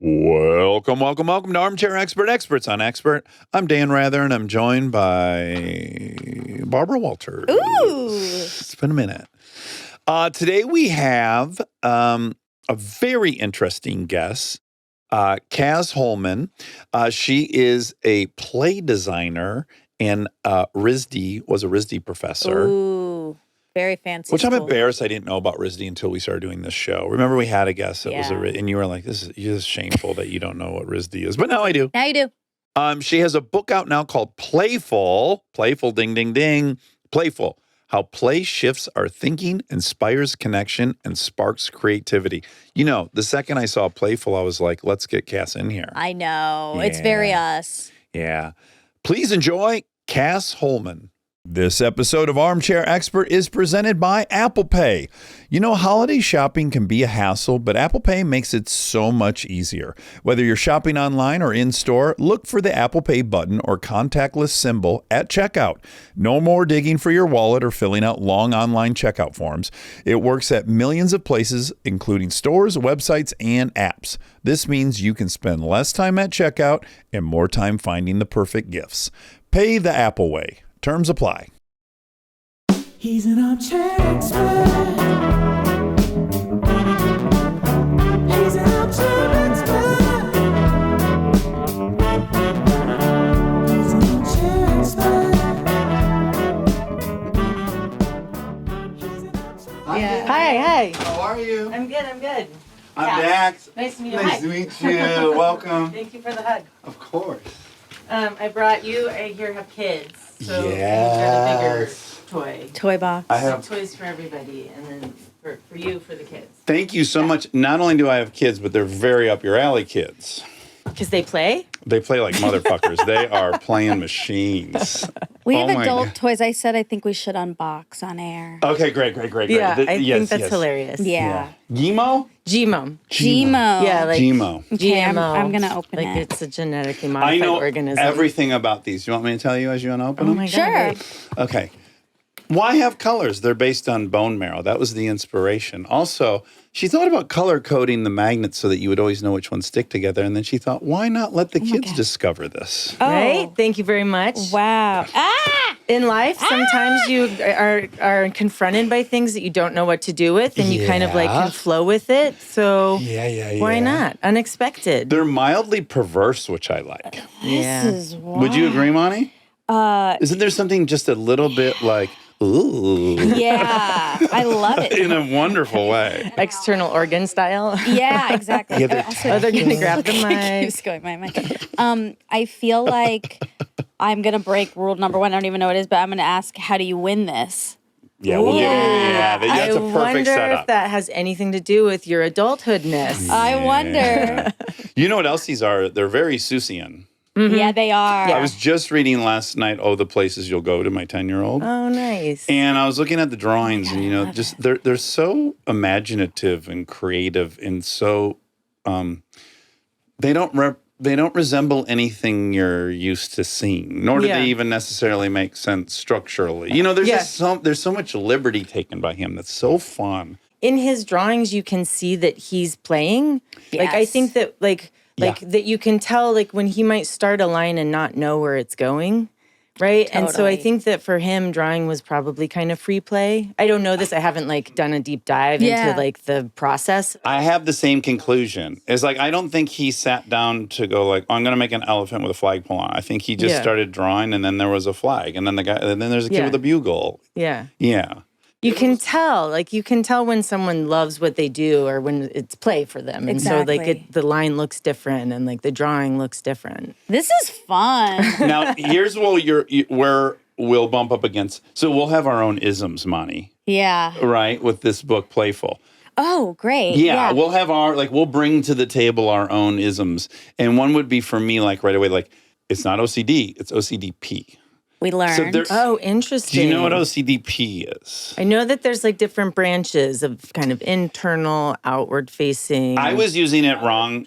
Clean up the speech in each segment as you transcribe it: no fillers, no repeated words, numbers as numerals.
Welcome to Armchair Expert, Experts on Expert. I'm Dan Rather, and I'm joined by Barbara Walters. Ooh. It's been a minute. Today we have a very interesting guest, Cas Holman. She is a play designer and was a RISD professor. Ooh, very fancy. Which I'm school. embarrassed I didn't know about RISD until we started doing this show. Remember we had a guest that was and you were like, this is shameful that you don't know what RISD is. But now I do. Now you do. She has a book out now called Playful. Playful, ding, ding, ding. Playful. How play shifts our thinking, inspires connection, and sparks creativity. You know, the second I saw Playful, I was like, let's get Cas in here. I know. Yeah. It's very us. Yeah. Please enjoy Cas Holman. This episode of Armchair Expert is presented by Apple Pay. You know, holiday shopping can be a hassle, but Apple Pay makes it so much easier. Whether you're shopping online or in-store, look for the Apple Pay button or contactless symbol at checkout. No more digging for your wallet or filling out long online checkout forms. It works at millions of places, including stores, websites, and apps. This means you can spend less time at checkout and more time finding the perfect gifts. Pay the Apple way. Terms apply. He's an armchair expert. He's an armchair expert. He's an armchair expert. Yeah. Hi. How are you? I'm good. I'm Dax. Nice to meet you. Nice Hi. to meet you. Welcome. Thank you for the hug. Of course. I brought you. I here have kids, so Yes. you've got a bigger toy. Toy box. I I have have. toys for everybody, and then for you for the kids. Thank you so much. Not only do I have kids, but they're very up your alley kids. Because they play. They play like motherfuckers. They are playing machines. We Oh have my adult God. toys. I said I think we should unbox on air. Okay, great. Yeah, Th- I yes, think that's yes. hilarious. Yeah. Gmo? GMO. Gmo. Yeah, like Gmo. Okay, I'm GMO. going to open like it. it's a genetically I modified know organism. everything about these. You want me to tell you as you unopen Oh them? my god. Sure. Right. Okay. Why have colors? They're based on bone marrow. That was the inspiration. Also, she thought about color coding the magnets so that you would always know which ones stick together. And then she thought, why not let the kids God. discover this? Oh. Right. Thank you very much. Wow. Ah! In life, sometimes you are confronted by things that you don't know what to do with, and you kind of like Yeah. can flow with it. So Yeah. why not? Unexpected. They're mildly perverse, which I like. Yeah. This is wild. Would you agree, Monty? Isn't there something just a little bit like, ooh, Yeah. I love it. in a wonderful way? External organ style. Yeah, exactly. Yeah, they're- Oh, they're gonna grab the mic. Keeps going, my mic. I feel like I'm going to break rule number 1. I don't even know what it is, but I'm going to ask, how do you win this? Yeah, we'll get it. Yeah, that's I a perfect wonder setup. if that has anything to do with your adulthoodness. I wonder. You know what else these are? They're very Seussian. Yeah, they are. I was just reading last night, the places you'll go to, my 10-year-old. Oh, nice. And I was looking at the drawings, and just they're so imaginative and creative, and so they don't resemble anything you're used to seeing, nor do Yeah. they even necessarily make sense structurally. You know, there's Yeah. just there's so much liberty taken by him that's so fun. In his drawings, you can see that he's playing. Like I Yes. think that that you can tell like when he might start a line and not know where it's going. Right. And so I Totally. think that for him, drawing was probably kind of free play. I don't know this. I haven't like done a deep dive Yeah. into like the process. I have the same conclusion. It's like I don't think he sat down to go like, oh, I'm going to make an elephant with a flagpole on. I think he just Yeah. started drawing, and then there was a flag, and then and then there's a kid Yeah. with a bugle. Yeah. Yeah. You can tell when someone loves what they do or when it's play for them. And so like Exactly. the line looks different and like the drawing looks different. This is fun. Now here's where we'll bump up against. So we'll have our own isms, Monty, Yeah. right? With this book, Playful. Oh, great. Yeah, we'll have we'll bring to the table our own isms. And one would be for me, like right away, like it's not OCD, it's OCDP. We learned. there- Oh, interesting. Do you know what OCDP is? I know that there's like different branches of kind of internal, outward facing. I was using it wrong,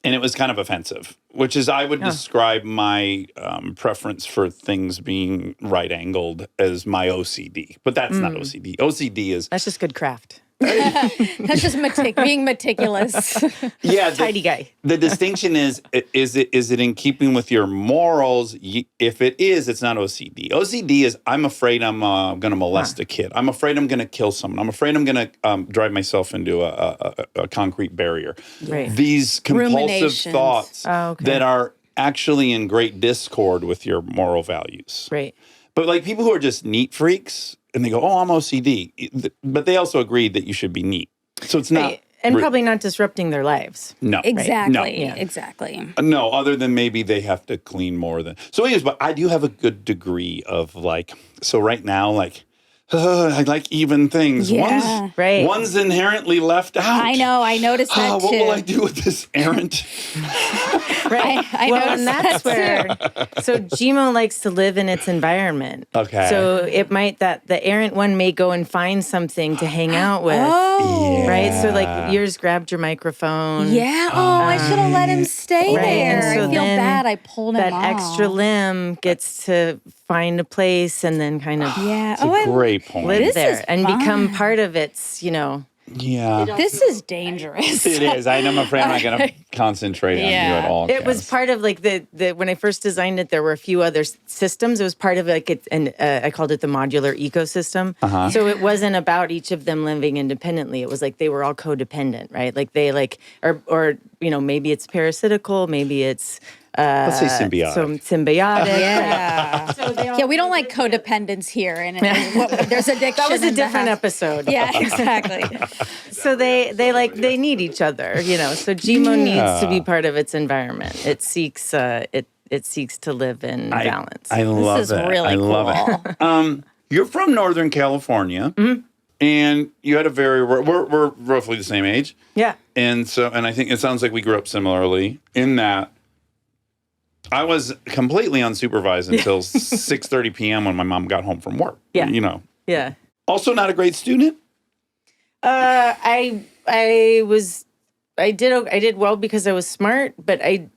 and it was kind of offensive, which is I would describe my preference for things being right-angled as my OCD. But that's not OCD. OCD is, That's just good craft. That's just being meticulous. Yeah, Tidy guy. The distinction is it in keeping with your morals? If it is, it's not OCD. OCD is I'm afraid I'm going to molest a kid. I'm afraid I'm going to kill someone. I'm afraid I'm going to drive myself into a concrete barrier. Right. These compulsive Ruminations. thoughts Okay. that are actually in great discord with your moral values. Right. But like people who are just neat freaks and they go, oh, I'm OCD. But they also agreed that you should be neat. So it's not. Right. And probably not disrupting their lives. No. Exactly. No. Yeah. Exactly. No, other than maybe they have to clean more than. So anyways, but I do have a good degree of like, so right now, like, I like even things. Yeah. Right. One's inherently left out. I know. I noticed that What too. will I do with this errant? Right. I well, noticed and that's that where. So GMO likes to live in its environment. Okay. So it might that the errant one may go and find something to hang out with. Oh. Right. So like yours grabbed your microphone. Yeah. Oh, I should have let him stay Right, and there. so I feel then bad. I pulled him That off. extra limb gets to find a place and then kind of Yeah. It's a great point. live This there is and become fun. part of its, Yeah. This is dangerous. It is. I'm afraid I'm not going to concentrate on you Yeah. at all. It was Cass. part of like the when I first designed it, there were a few other systems. It was part of like I called it the modular ecosystem. So it wasn't about each of them living independently. It was like they were all codependent, right? Like they or maybe it's parasitical, maybe it's Let's say symbiotic. So symbiotic. Yeah. So they all Yeah, we don't like codependence here, and there's addiction. that was a in the different house. episode. Yeah, exactly. So they need each other, So GMO needs to be part of its environment. It seeks it seeks to live in balance. I love This is it. really I love it. You're from Northern California, and you had a we're roughly the same age. Yeah. And I think it sounds like we grew up similarly in that I was completely unsupervised until 6:30 p.m. when my mom got home from work. Yeah. Yeah. Also not a great student. I did well because I was smart, but I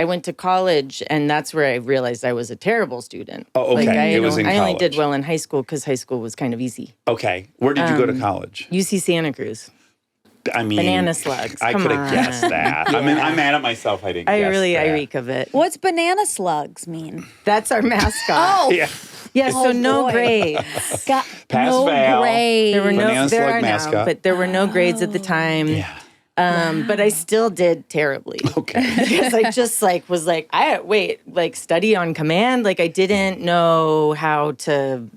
went to college, and that's where I realized I was a terrible student. Oh, okay. Like It was in I only did college. well in high school because high school was kind of easy. Okay. Where did you go to college? UC Santa Cruz. I mean, Banana Slugs. I Come could have on. guessed that. I mean, I'm mad at myself. I didn't. I guess really that. I reek of it. What's banana slugs mean? That's our mascot. Oh, Yeah. Yeah, so Oh, no boy. grades. got Pass, no fail. grades. There were Banana no there Slug are mascot. now, but there were no grades at the time. Yeah. But I still did terribly. Okay. Because I just was study on command. Like I didn't know how to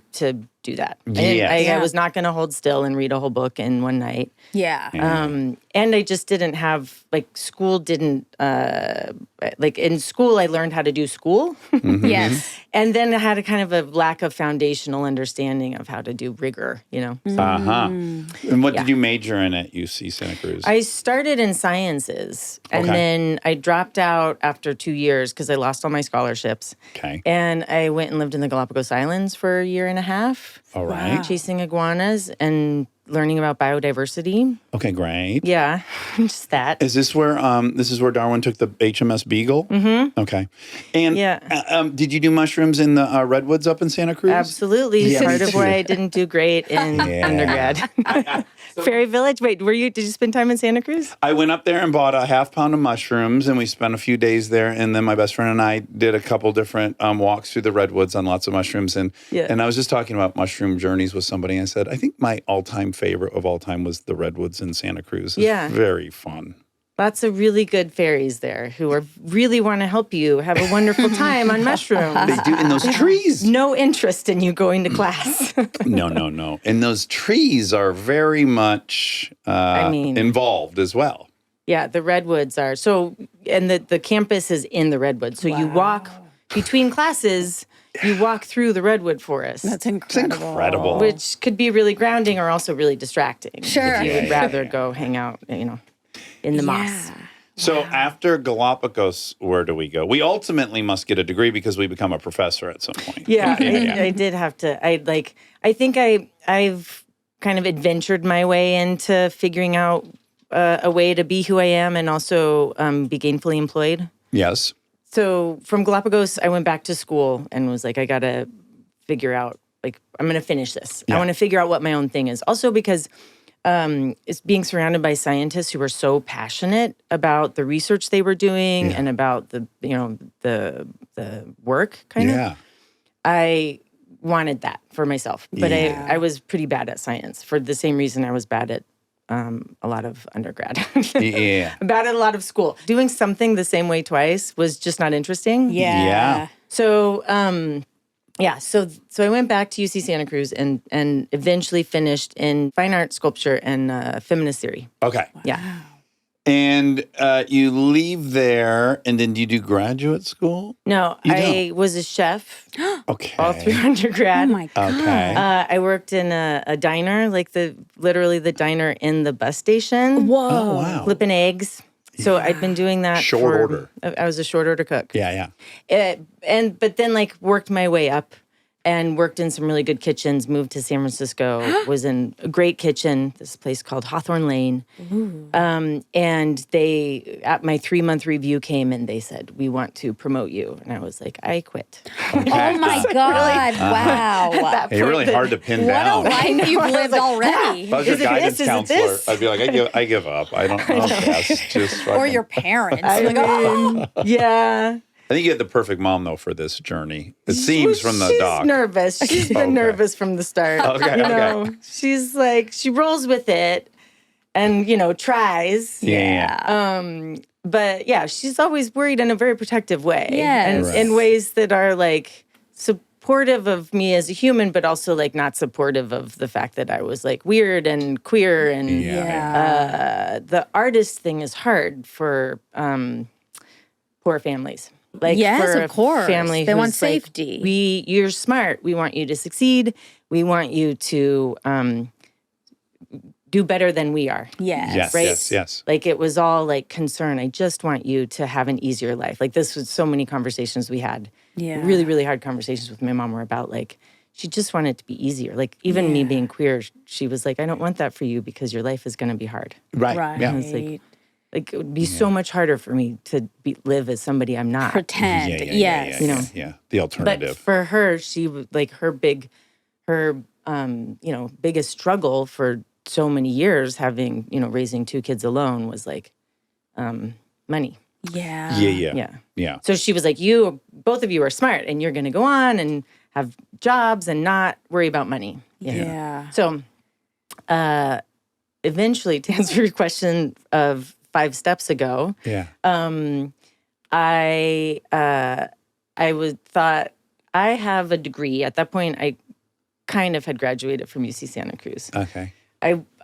do that. Yes. I was not going to hold still and read a whole book in one night. Yeah. And I just didn't have school didn't in school I learned how to do school. Yes. And then I had a kind of a lack of foundational understanding of how to do rigor, So And what did you major in at UC Santa Cruz? I started in sciences, and Okay. then I dropped out after 2 years because I lost all my scholarships. Okay. And I went and lived in the Galapagos Islands for a year and a half, All right. chasing iguanas and learning about biodiversity. Okay, great. Yeah, just that. Is this where Darwin took the HMS Beagle? Mm-hmm. Okay. And Yeah. did you do mushrooms in the redwoods up in Santa Cruz? Absolutely. Yeah, Part me of why too. I didn't do great in undergrad. Fairy Village. Wait, did you spend time in Santa Cruz? I went up there and bought a half pound of mushrooms, and we spent a few days there. And then my best friend and I did a couple different walks through the redwoods on lots of mushrooms. And Yeah. I was just talking about mushroom journeys with somebody. And I said, I think my all-time favorite of all time was the redwoods in Santa Cruz. It's Yeah. very fun. Lots of really good fairies there who really want to help you have a wonderful time on mushrooms. They do in those trees. No interest in you going to class. No. And those trees are very much involved as well. Yeah, the redwoods are. So, and the campus is in the redwoods. So you walk between classes, you walk through the redwood forest. That's It's incredible. incredible. Which could be really grounding or also really distracting. Sure. If you would rather go hang out, in the moss. So after Galapagos, where do we go? We ultimately must get a degree because we become a professor at some point. Yeah, I did have to. I think I've kind of adventured my way into figuring out a way to be who I am and also be gainfully employed. Yes. So from Galapagos, I went back to school and was like, I got to figure out, I'm going to finish this. Yeah. I want to figure out what my own thing is. Also because is being surrounded by scientists who were so passionate about the research they were doing and about the work kind of. Yeah. I wanted that for myself, but I was pretty bad at science for the same reason I was bad at a lot of undergrad. Bad at a lot of school. Doing something the same way twice was just not interesting. Yeah. So, so I went back to UC Santa Cruz and eventually finished in fine art, sculpture, and feminist theory. Okay. Yeah. And you leave there, and then do you do graduate school? No, I was a chef Okay. all through undergrad. Oh my God. Okay. I worked in a diner, like literally the diner in the bus station. Whoa. Oh, wow. Flipping eggs. So I'd been doing that Short order. I was a short order cook. Yeah. But then like worked my way up and worked in some really good kitchens, moved to San Francisco, was in a great kitchen, this place called Hawthorne Lane. And they, at my 3-month review came and they said, we want to promote you. And I was like, I quit. Oh my God. Wow. Hey, really hard to pin down. What a life you've lived already. If I was your Is it guidance this? Is it counselor, this? I'd be like, I give up. I don't know. Just Or fucking- your parents. I Like, oh. mean, yeah. I think you had the perfect mom, though, for this journey. It seems from the She's doc. nervous. She's been Okay. nervous from the start. Okay, You okay. know, she's like, she rolls with it and, tries. Yeah. But yeah, she's always worried in a very protective way. Yes. And Right. in ways that are like supportive of me as a human, but also like not supportive of the fact that I was like weird and queer. And the artist thing is hard for poor families. Like Yes, for of course. a family They want who's like, safety. you're smart. We want you to succeed. We want you to do better than we are. Yes. Right? Yes. Like it was all like concern. I just want you to have an easier life. Like this was so many conversations we had. Yeah. Really, really hard conversations with my mom were about like, she just wanted it to be easier. Like even me being queer, she was like, I don't want that for you because your life is going to be hard. Right. Right. Yeah. It's like it would be so much harder for me to live as somebody I'm not. Pretend. Yes. You know. Yeah. The But alternative. for her, she was like her biggest struggle for so many years, having raising 2 kids alone, was like money. Yeah. Yeah. So she was like, both of you are smart, and you're going to go on and have jobs and not worry about money. Yeah. So, eventually, to answer your question of 5 steps ago, Yeah. I thought I have a degree. At that point, I kind of had graduated from UC Santa Cruz. Okay.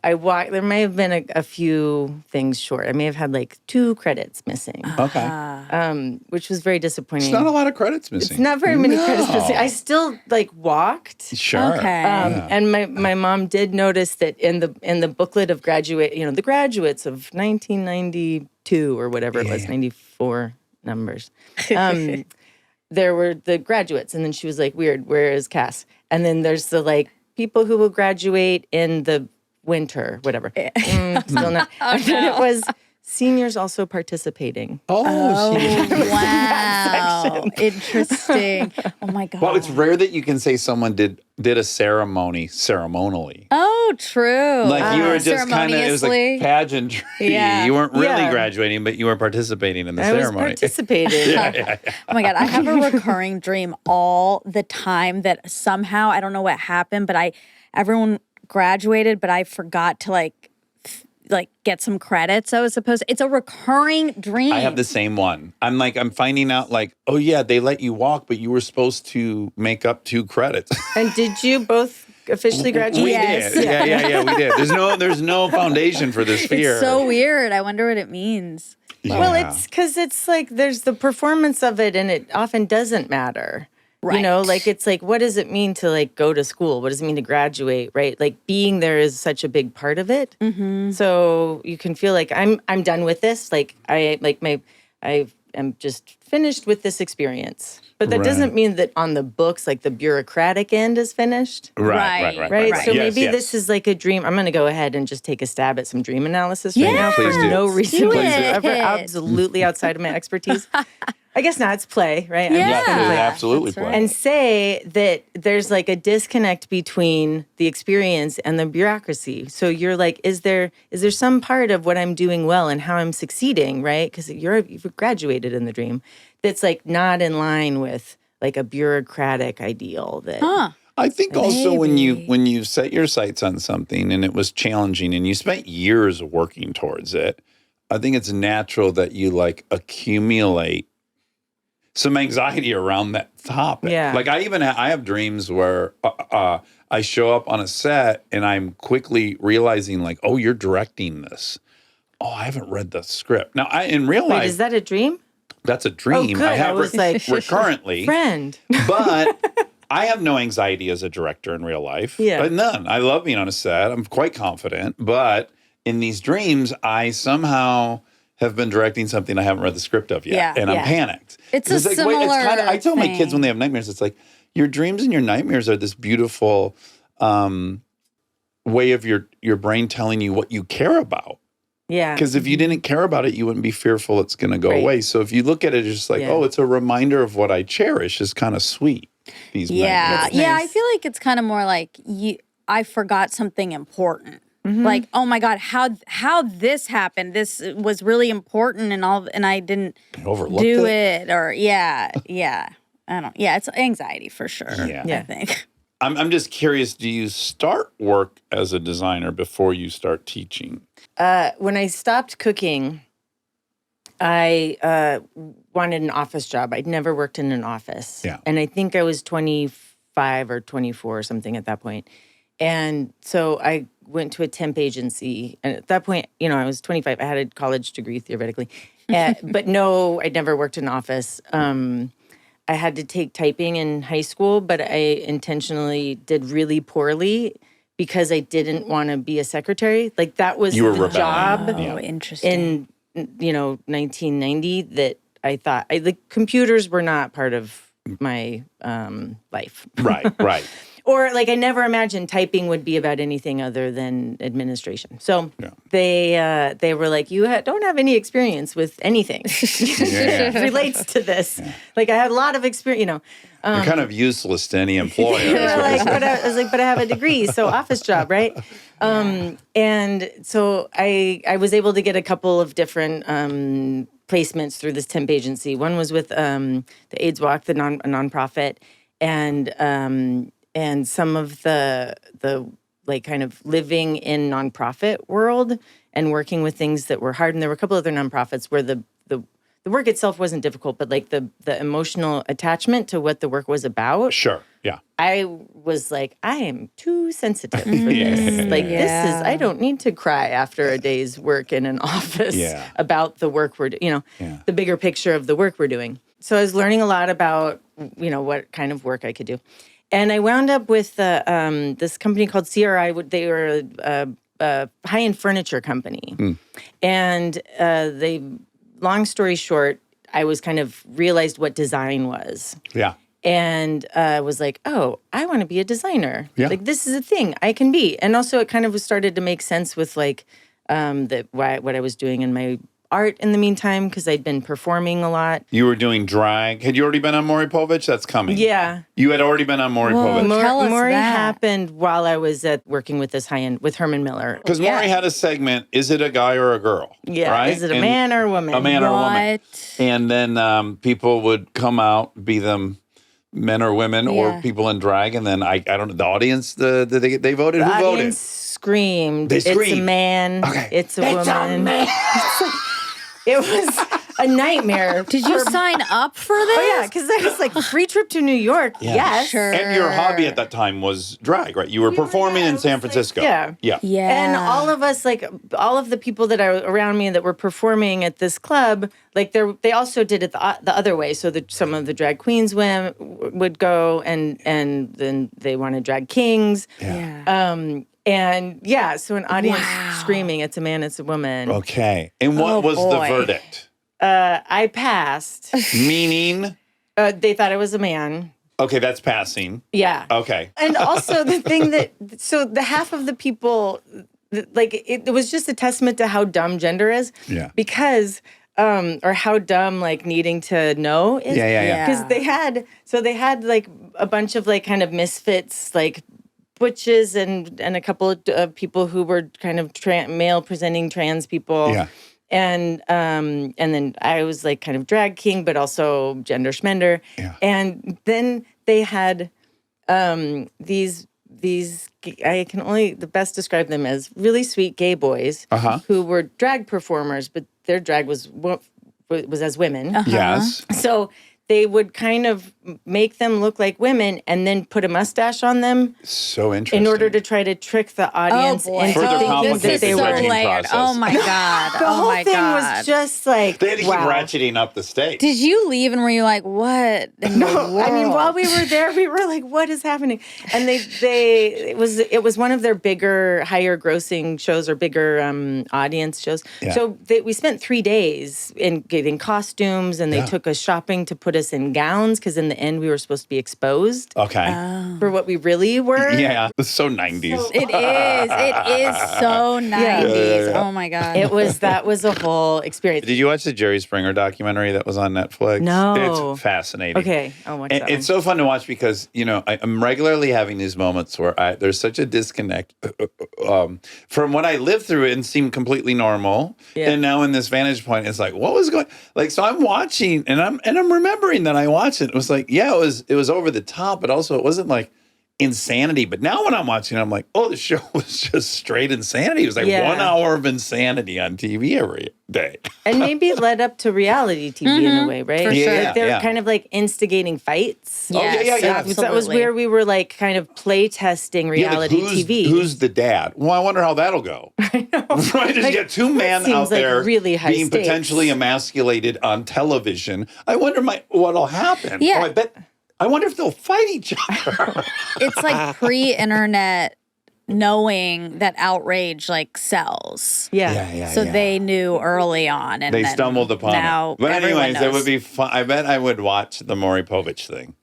I walked. There may have been a few things short. I may have had like 2 credits missing, Okay. which was very disappointing. It's not a lot of credits missing. It's not very many credits missing. I still like walked. Sure. Okay. And my mom did notice that in the booklet of graduate, the graduates of 1992 or whatever it was, 94 numbers. There were the graduates, and then she was like, "Weird, where is Cas?" And then there's the like people who will graduate in the winter, whatever. Still not. And then it was seniors also participating. Oh, see. Wow. Interesting. Oh my God. Well, it's rare that you can say someone did a ceremony ceremonially. Oh, true. Like you were just kind of, it was like ceremoniously. pageantry. Yeah. You weren't really Yeah. graduating, but you were participating in the I was ceremony. participating. Oh my God. I have a recurring dream all the time that somehow, I don't know what happened, but everyone graduated, but I forgot to like get some credits I was supposed to. It's a recurring dream. I have the same one. I'm finding out like, oh yeah, they let you walk, but you were supposed to make up 2 credits. And did you both officially graduate? We Yes. did. Yeah, we did. There's no foundation for this fear. It's so weird. I wonder what it means. Well, it's because it's like there's the performance of it, and it often doesn't matter. Right. Like it's like, what does it mean to like go to school? What does it mean to graduate? Right? Like being there is such a big part of it. Mm-hmm. So you can feel like I'm done with this. Like I am just finished with this experience. But that Right. doesn't mean that on the books, like the bureaucratic end is finished. Right. Right. So Yes, maybe yes. this is like a dream. I'm going to go ahead and just take a stab at some dream analysis right Yeah. now for Please do. no reason Do whatsoever. it. Absolutely outside of my expertise. I guess not. It's play, right? I'm Yeah. just gonna Yeah, play. absolutely. That's right. play. And say that there's like a disconnect between the experience and the bureaucracy. So you're like, is there some part of what I'm doing well and how I'm succeeding, right? Because you've graduated in the dream that's like not in line with like a bureaucratic ideal that I think also when Maybe. you set your sights on something and it was challenging and you spent years working towards it, I think it's natural that you like accumulate some anxiety around that topic. Yeah. Like I have dreams where I show up on a set and I'm quickly realizing like, oh, you're directing this. Oh, I haven't read the script. Now, in real Wait, life, is that a dream? that's a dream. good. I have I was like, recurrently. Friend. But I have no anxiety as a director in real life. Yeah. None. I love being on a set. I'm quite confident. But in these dreams, I somehow have been directing something I haven't read the script of yet. Yeah. And I'm Yeah. panicked. It's a like, wait, it's similar I tell my kids thing. when they have nightmares, it's like your dreams and your nightmares are this beautiful way of your brain telling you what you care about. Yeah. Because if you didn't care about it, you wouldn't be fearful it's going to go Right. away. So if you look at it, it's just like, Yeah. oh, it's a reminder of what I cherish. It's kind of sweet. These Yeah. nightmares. Yeah. nice. I feel like it's kind of more like I forgot something important. Like, oh my God, how this happened. This was really important and I didn't Overlooked do it. it. Or yeah. It's anxiety for sure. Yeah. I think. I'm just curious, do you start work as a designer before you start teaching? When I stopped cooking, I wanted an office job. I'd never worked in an office. Yeah. And I think I was 25 or 24 or something at that point. And so I went to a temp agency. And at that point, I was 25. I had a college degree theoretically. But no, I'd never worked in an office. I had to take typing in high school, but I intentionally did really poorly because I didn't want to be a secretary. Like that was You were the rebelling. job Oh, interesting. in 1990 that I thought the computers were not part of my life. Right. Or like I never imagined typing would be about anything other than administration. So they were like, you don't have any experience with anything. Yeah. Relates to this. Like I had a lot of experience, You're kind of useless to any employer. but I was like, but I have a degree, so office job, right? And so I was able to get a couple of different placements through this temp agency. One was with the AIDS Walk, a nonprofit, and some of the like kind of living in nonprofit world and working with things that were hard. And there were a couple other nonprofits where the work itself wasn't difficult, but like the emotional attachment to what the work was about. Sure. Yeah. I was like, I am too sensitive for this. Like this is, I don't need to cry after a day's work in an office about the work we're doing, the bigger picture of the work we're doing. So I was learning a lot about, what kind of work I could do. And I wound up with this company called CRI. They were a high-end furniture company. And long story short, I was kind of realized what design was. Yeah. And was like, oh, I want to be a designer. Yeah. Like, this is a thing I can be. And also it kind of started to make sense with like what I was doing in my art in the meantime, because I'd been performing a lot. You were doing drag. Had you already been on Maury Povich? That's coming. Yeah. You had already been on Maury Povich. Tell us Maury that. happened while I was working with this high-end, with Herman Miller. Because Maury had a segment, is it a guy or a girl? Yeah. Right? Is it a And man or a woman? A man or a woman. What? And then people would come out, be them men or women or Yeah. people in drag. And then I don't know, the audience, they voted. The Who voted? audience screamed. They It's a screamed. man. Okay. It's a woman. It was a nightmare. Did you sign up for this? Oh, yeah, because I was like, free trip to New York. Yeah. Yes. Sure. And your hobby at that time was drag, right? You were performing in San Francisco. yeah. Yeah. Yeah. And all of us, like all of the people that are around me that were performing at this club, like they also did it the other way. So that some of the drag queens would go, and then they wanted drag kings. Yeah. So an audience screaming, "It's a man, it's a woman." Okay. And what Oh, was the boy. verdict? I passed. Meaning, They thought I was a man. okay, that's passing. Yeah. Okay. And also the thing so the half of the people, like it was just a testament to how dumb gender is. Yeah. Because, or how dumb like needing to know is. Yeah. Because they had like a bunch of like kind of misfits, like butches and a couple of people who were kind of male presenting trans people. Yeah. And then I was like kind of drag king, but also gender schmender. Yeah. And then they had these I can only the best describe them as really sweet gay boys who were drag performers, but their drag was as women. Yes. So they would kind of make them look like women and then put a mustache on them So interesting. in order to try to trick the audience boy. into Further thinking complicate that they the were. judging layered. process. Oh my God. The oh whole my thing God. was just like, They had to wow. keep ratcheting up the stakes. Did you leave and were you like, what in the world? I mean, while we were there, we were like, "What is happening?" And it was one of their bigger, higher grossing shows or bigger audience shows. Yeah. So we spent 3 days in getting costumes, and they took us shopping to put us in gowns because in the end we were supposed to be exposed Okay. for what we really were. Yeah. It's so 90s. It is so 90s. Oh my God. That was a whole experience. Did you watch the Jerry Springer documentary that was on Netflix? No. It's fascinating. Okay, I'll watch And that. it's so fun to watch because, I'm regularly having these moments where there's such a disconnect from what I lived through and seemed completely normal. Yeah. And now in this vantage point, it's like, what was going like, so I'm watching and I'm remembering that I watched it. It was like, yeah, it was over the top, but also it wasn't like insanity. But now when I'm watching it, I'm like, oh, the show was just straight insanity. It was like 1 hour of insanity on TV every day. And maybe it led up to reality TV in a way, right? For sure. Like they're Yeah. kind of like instigating fights. Yes, yeah. That was absolutely. where we were like kind of play testing reality TV. Who's the dad? Well, I wonder how that'll go. I know. Right? Just get two men seems out like there really high being stakes. potentially emasculated on television. I wonder what'll happen. Yeah. I wonder if they'll fight each other. It's like pre-internet knowing that outrage like sells. Yeah. So they knew early on, and They then stumbled upon now it. But everyone anyways, it knows. would be fun. I bet I would watch the Maury Povich thing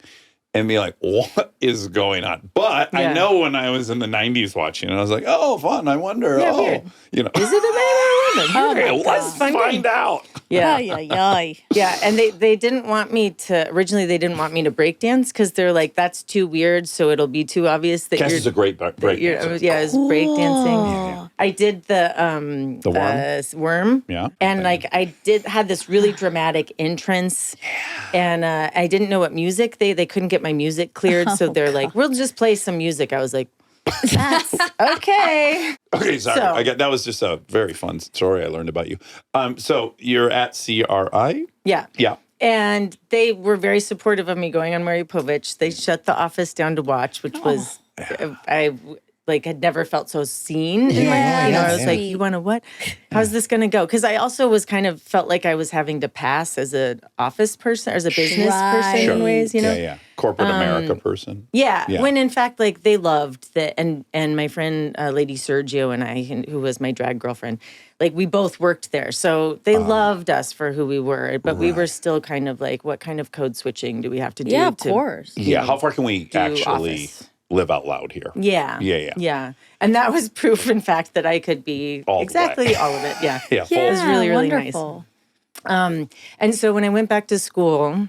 and be like, what is going on? But I Yeah. know when I was in the 90s watching it, I was like, oh, fun. I wonder. Yeah, weird. You know. Is it a man or a woman? Oh my Okay, let's God. find out. Yeah. Ay, ay, ay. Yeah, and they didn't want me to originally. They didn't want me to break dance because they're like that's too weird, so it'll be too obvious that Cass you're. is a great break you're dancer. yeah, it's break dancing. Cool. I did the worm? worm. Yeah. And like I had this really dramatic entrance. Yeah. And I didn't know what music they couldn't get my music cleared, so they're like, "We'll just play some music." I was like, "That's okay." Okay, sorry. So- That was just a very fun story I learned about you. So you're at CRI? Yeah. Yeah. And they were very supportive of me going on Maury Povich. They shut the office down to watch, which was I like had never felt so seen. In my, I that's was like, sweet. you want to what? How's this going to go? Because I also was kind of felt like I was having to pass as an office person, or as a business person Sure. in ways, you know? Yeah. Corporate America person. Yeah, Yeah. when in fact, like they loved that, and my friend Lady Sergio and I, who was my drag girlfriend, like we both worked there, so they loved us for who we were, but we were still kind of like, what kind of code switching do we have to do? Yeah, of to course. Yeah. How far can we actually office. live out loud here? Yeah, Yeah. and that was proof, in fact, that I could be All the exactly way. all of it. Yeah, Yeah. Full. It was really, really wonderful. nice. And so when I went back to school,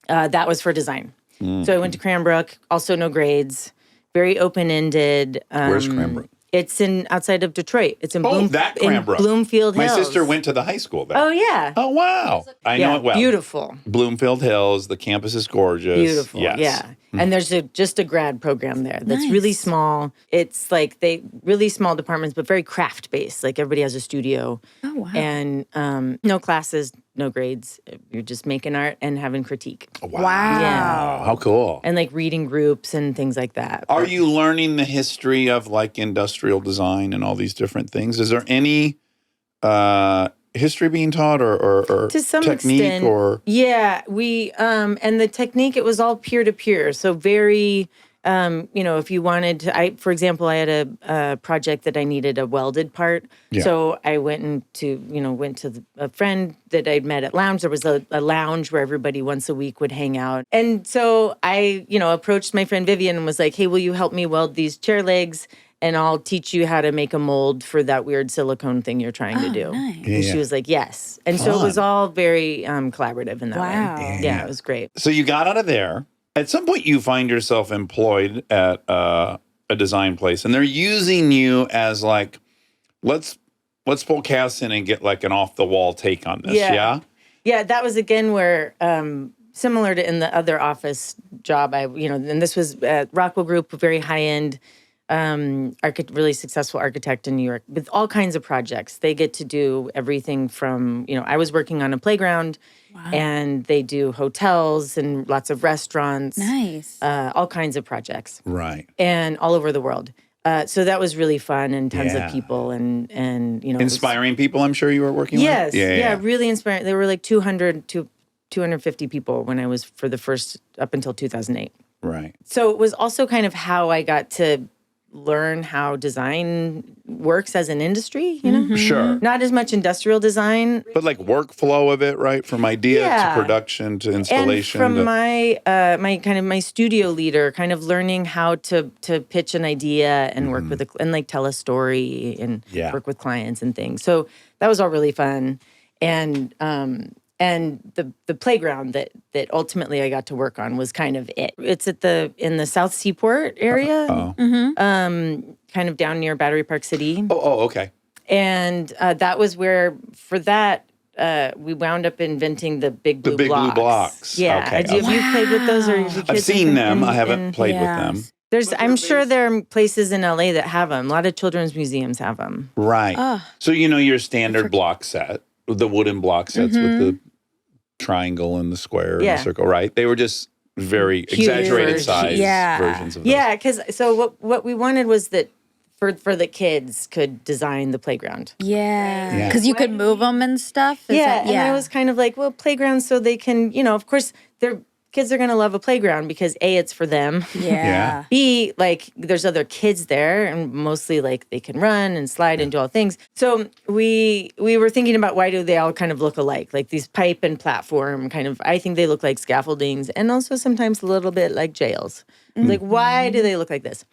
that was for design. So I went to Cranbrook, also no grades, very open-ended. Where's Cranbrook? It's outside of Detroit. It's in, That in Cranbrook. Bloomfield My Hills. sister went to the high school there. Oh yeah. Oh, wow. I know it well. Beautiful. Bloomfield Hills. The campus is gorgeous. Beautiful. Yes. Yeah. And there's just a grad program there that's really Nice. small. It's like really small departments, but very craft based. Like everybody has a studio. Oh, wow. And no classes, no grades. You're just making art and having critique. Wow. Wow. How cool. And like reading groups and things like that. Are you learning the history of like industrial design and all these different things? Is there any history being taught or To some technique extent, or yeah, we and the technique, it was all peer to peer, so very if you wanted to, for example, I had a project that I needed a welded part. Yeah. So I went to a friend that I'd met at lounge. There was a lounge where everybody once a week would hang out. And so I, approached my friend Vivian and was like, hey, will you help me weld these chair legs? And I'll teach you how to make a mold for that weird silicone thing you're trying to do. Nice. And she was like, yes. And so it was all very collaborative in that Wow. way. Yeah, it was great. So you got out of there. At some point, you find yourself employed at a design place, and they're using you as like, let's pull Cas in and get like an off the wall take on this. Yeah. Yeah, that was again where similar to in the other office job, and this was Rockwell Group, a very high end, really successful architect in New York with all kinds of projects. They get to do everything from, I was working on a playground. Wow. And they do hotels and lots of restaurants. Nice. All kinds of projects. Right. And all over the world. So that was really fun and tons of people and inspiring people, I'm sure you were working with. Yes. Yeah, really inspiring. There were like 200 to 250 people when I was for the first up until 2008. Right. So it was also kind of how I got to learn how design works as an industry, Sure. Not as much industrial design. But like workflow of it, right? From idea to production to installation. And from my studio leader, kind of learning how to pitch an idea and work with and like tell a story and work with clients and things. So that was all really fun. And the playground that ultimately I got to work on was kind of it. It's in the South Seaport area, kind of down near Battery Park City. Oh, okay. And that was where, for that, we wound up inventing the big blue blocks. Blue blocks. Yeah. Okay. Have you played with those? Or have your kids I've seen them. I haven't played with them. I'm sure there are places in LA that have them. A lot of children's museums have them. Right. So your standard block set, the wooden block sets with the triangle and the square and the circle, right? They were just very exaggerated size versions of those. Yeah, because what we wanted was that for the kids could design the playground. Yeah, because you could move them and stuff. And I was kind of like, well, playgrounds so they can, of course, their kids are going to love a playground because A, it's for them. Yeah. B, like there's other kids there and mostly like they can run and slide and do all things. So we were thinking about why do they all kind of look alike? Like these pipe and platform kind of, I think they look like scaffoldings and also sometimes a little bit like jails. Like why do they look like this?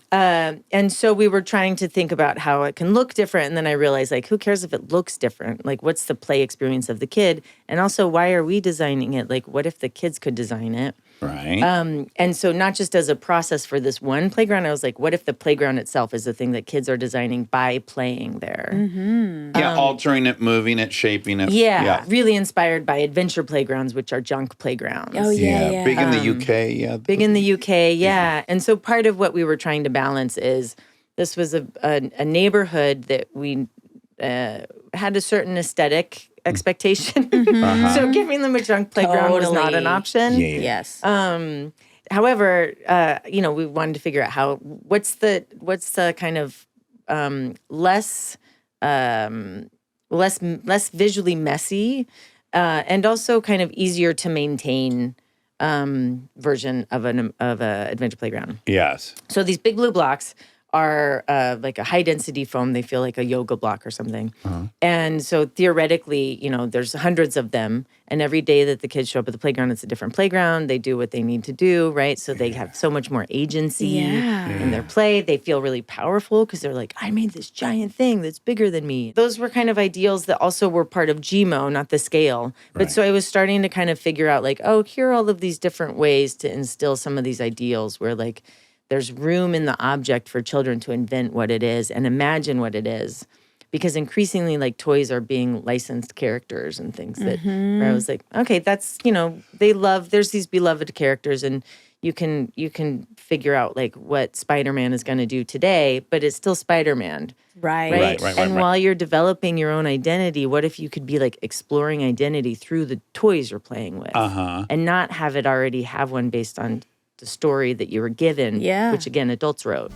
And so we were trying to think about how it can look different. And then I realized, like, who cares if it looks different? Like, what's the play experience of the kid? And also, why are we designing it? Like, what if the kids could design it? Right. And so not just as a process for this one playground, I was like, what if the playground itself is the thing that kids are designing by playing there? Altering it, moving it, shaping it. Yeah, really inspired by adventure playgrounds, which are junk playgrounds. Oh, yeah. Big in the UK, Big in the UK, yeah. And so part of what we were trying to balance is this was a neighborhood that we had a certain aesthetic expectation. So giving them a junk playground was not an option. Yes. However, we wanted to figure out what's the kind of less visually messy and also kind of easier to maintain version of an adventure playground. Yes. So these big blue blocks are like a high density foam. They feel like a yoga block or something. And so theoretically, there's hundreds of them. And every day that the kids show up at the playground, it's a different playground. They do what they need to do, right? So they have so much more agency in their play. They feel really powerful because they're like, I made this giant thing that's bigger than me. Those were kind of ideals that also were part of GMO, not the scale. But so I was starting to kind of figure out like, oh, here are all of these different ways to instill some of these ideals where like, there's room in the object for children to invent what it is and imagine what it is. Because increasingly, like, toys are being licensed characters and things that, where I was like, okay, that's, there's these beloved characters and you can figure out, like, what Spider-Man is going to do today, but it's still Spider-Man. Right. And while you're developing your own identity, what if you could be, like, exploring identity through the toys you're playing with? And not have it already have one based on the story that you were given, which again, adults wrote.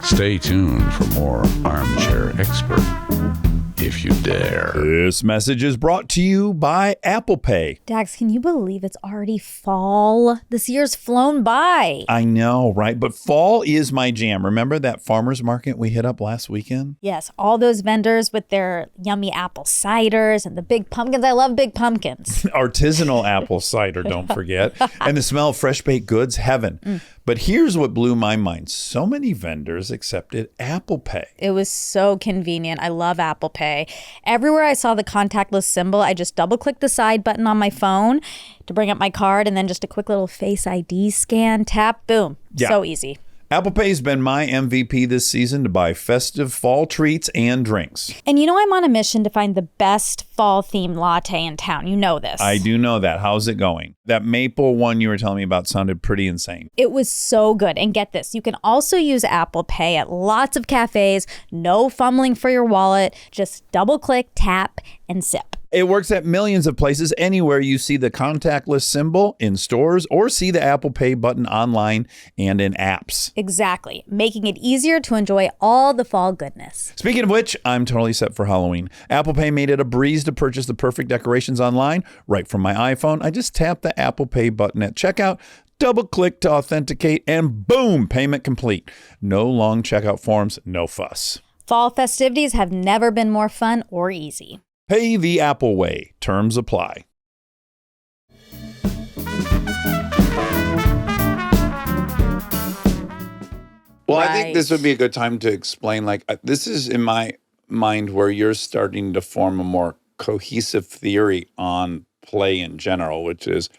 Stay tuned for more Armchair Expert. If if you dare. This message is brought to you by Apple Pay. Dax, can you believe it's already fall? This year's flown by. I know, right? But fall is my jam. Remember that farmer's market we hit up last weekend? Yes, all those vendors with their yummy apple ciders and the big pumpkins. I love big pumpkins. Artisanal apple cider, don't forget. And the smell of fresh baked goods, heaven. But here's what blew my mind. So many vendors accepted Apple Pay. It was so convenient. I love Apple Pay. Everywhere I saw the contactless symbol, I just double-clicked the side button on my phone to bring up my card, and then just a quick little Face ID scan, tap, boom. Yeah. So easy. Apple Pay's been my MVP this season to buy festive fall treats and drinks. And you know I'm on a mission to find the best fall-themed latte in town. You know this. I do know that. How's it going? That maple one you were telling me about sounded pretty insane. It was so good. And get this, you can also use Apple Pay at lots of cafes. No fumbling for your wallet. Just double-click, tap, and sip. It works at millions of places anywhere you see the contactless symbol in stores or see the Apple Pay button online and in apps. Exactly. Making it easier to enjoy all the fall goodness. Speaking of which, I'm totally set for Halloween. Apple Pay made it a breeze to purchase the perfect decorations online right from my iPhone. I just tap the Apple Pay button at checkout, double click to authenticate, and boom, payment complete. No long checkout forms, no fuss. Fall festivities have never been more fun or easy. Pay the Apple way. Terms apply. Well, I think Right. this would be a good time to explain, like, this is in my mind where you're starting to form a more cohesive theory on play in general, which is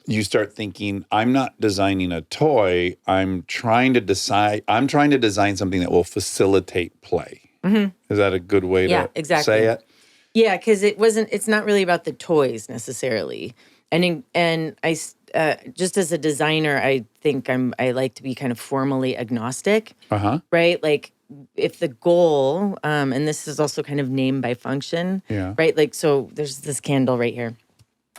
you start thinking, I'm not designing a toy. I'm trying to design something that will facilitate play. Is that a good way Yeah, to exactly. say it? Yeah, because it's not really about the toys necessarily. And I just as a designer, I think I like to be kind of formally agnostic, right? Like if the goal, and this is also kind of name by function, Yeah. right? Like, so there's this candle right here.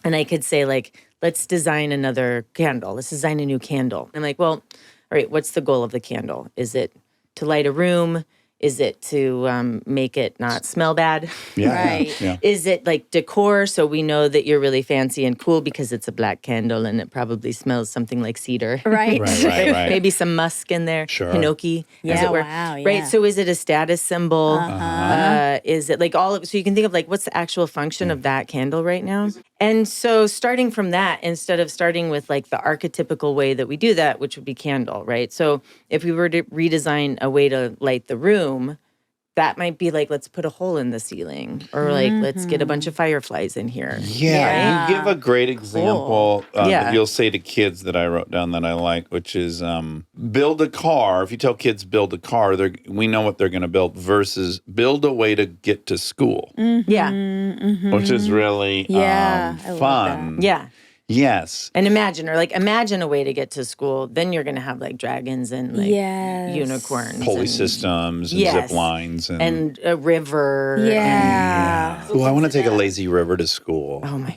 And I could say like, let's design another candle. Let's design a new candle. I'm like, well, all right, what's the goal of the candle? Is it to light a room? Is it to make it not smell bad? Yeah. Right. Yeah. Is it like decor so we know that you're really fancy and cool because it's a black candle and it probably smells something like cedar? Right. Right. Maybe some musk in there. Sure. Hinoki, as Yeah, it were. wow, yeah. Right. So is it a status symbol? Is it like all of so you can think of like what's the actual function of that candle right now? And so starting from that, instead of starting with like the archetypical way that we do that, which would be candle, right? So if we were to redesign a way to light the room, that might be like, let's put a hole in the ceiling, or like, let's get a bunch of fireflies in here. Yeah, you give a great example Yeah. that you'll say to kids that I wrote down that I like, which is build a car. If you tell kids build a car, we know what they're going to build versus build a way to get to school, Yeah. which is really Yeah, I love fun. Yeah. Yes. And imagine a way to get to school. Then you're going to have like dragons and like Yes. unicorns. Pulley and, systems and Yes. zip lines. And a river. Yeah. Oh, I want to take a lazy river to school. Oh my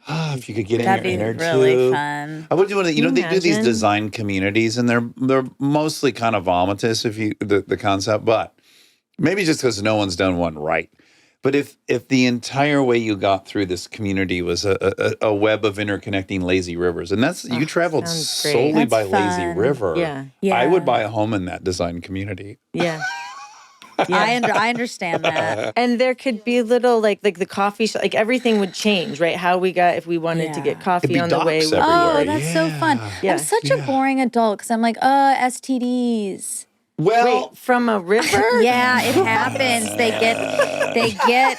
God. If you could get That'd in be your inner really tube. fun. I would do one. They do these imagine? design communities, and they're mostly kind of vomitous if you the concept, but maybe just because no one's done one right. But if the entire way you got through this community was a web of interconnecting lazy rivers, and that's you traveled sounds great. solely That's by lazy fun. river, Yeah. I would buy a home in that design community. Yeah. I understand that. And there could be little like the coffee shop, like everything would change, right? How we got if we wanted to Yeah. get coffee It'd be on the way. docks we- everywhere. Oh, that's so fun. Yeah. I'm such a boring adult because I'm like, STDs. Well, Wait, from a river? Yeah, it happens. They get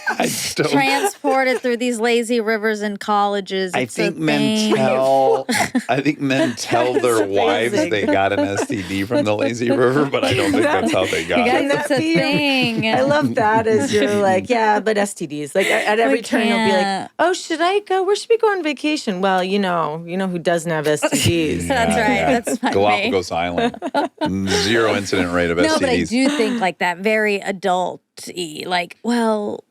don't- transported through these lazy rivers in colleges. I It's a think men thing. tell. I think men tell their That's wives amazing. they got an STD from the lazy river, but I don't think that's how they got Guys, it. that's a thing. I love that as you're like, yeah, but STDs. Like at every We turn, you'll be like, can't. oh, should I go? Where should we go on vacation? Well, you know who doesn't have STDs. That's right. That's my Galapagos Island. 0 incident rate of No, STDs. but I do think like that very adult-y, like, well,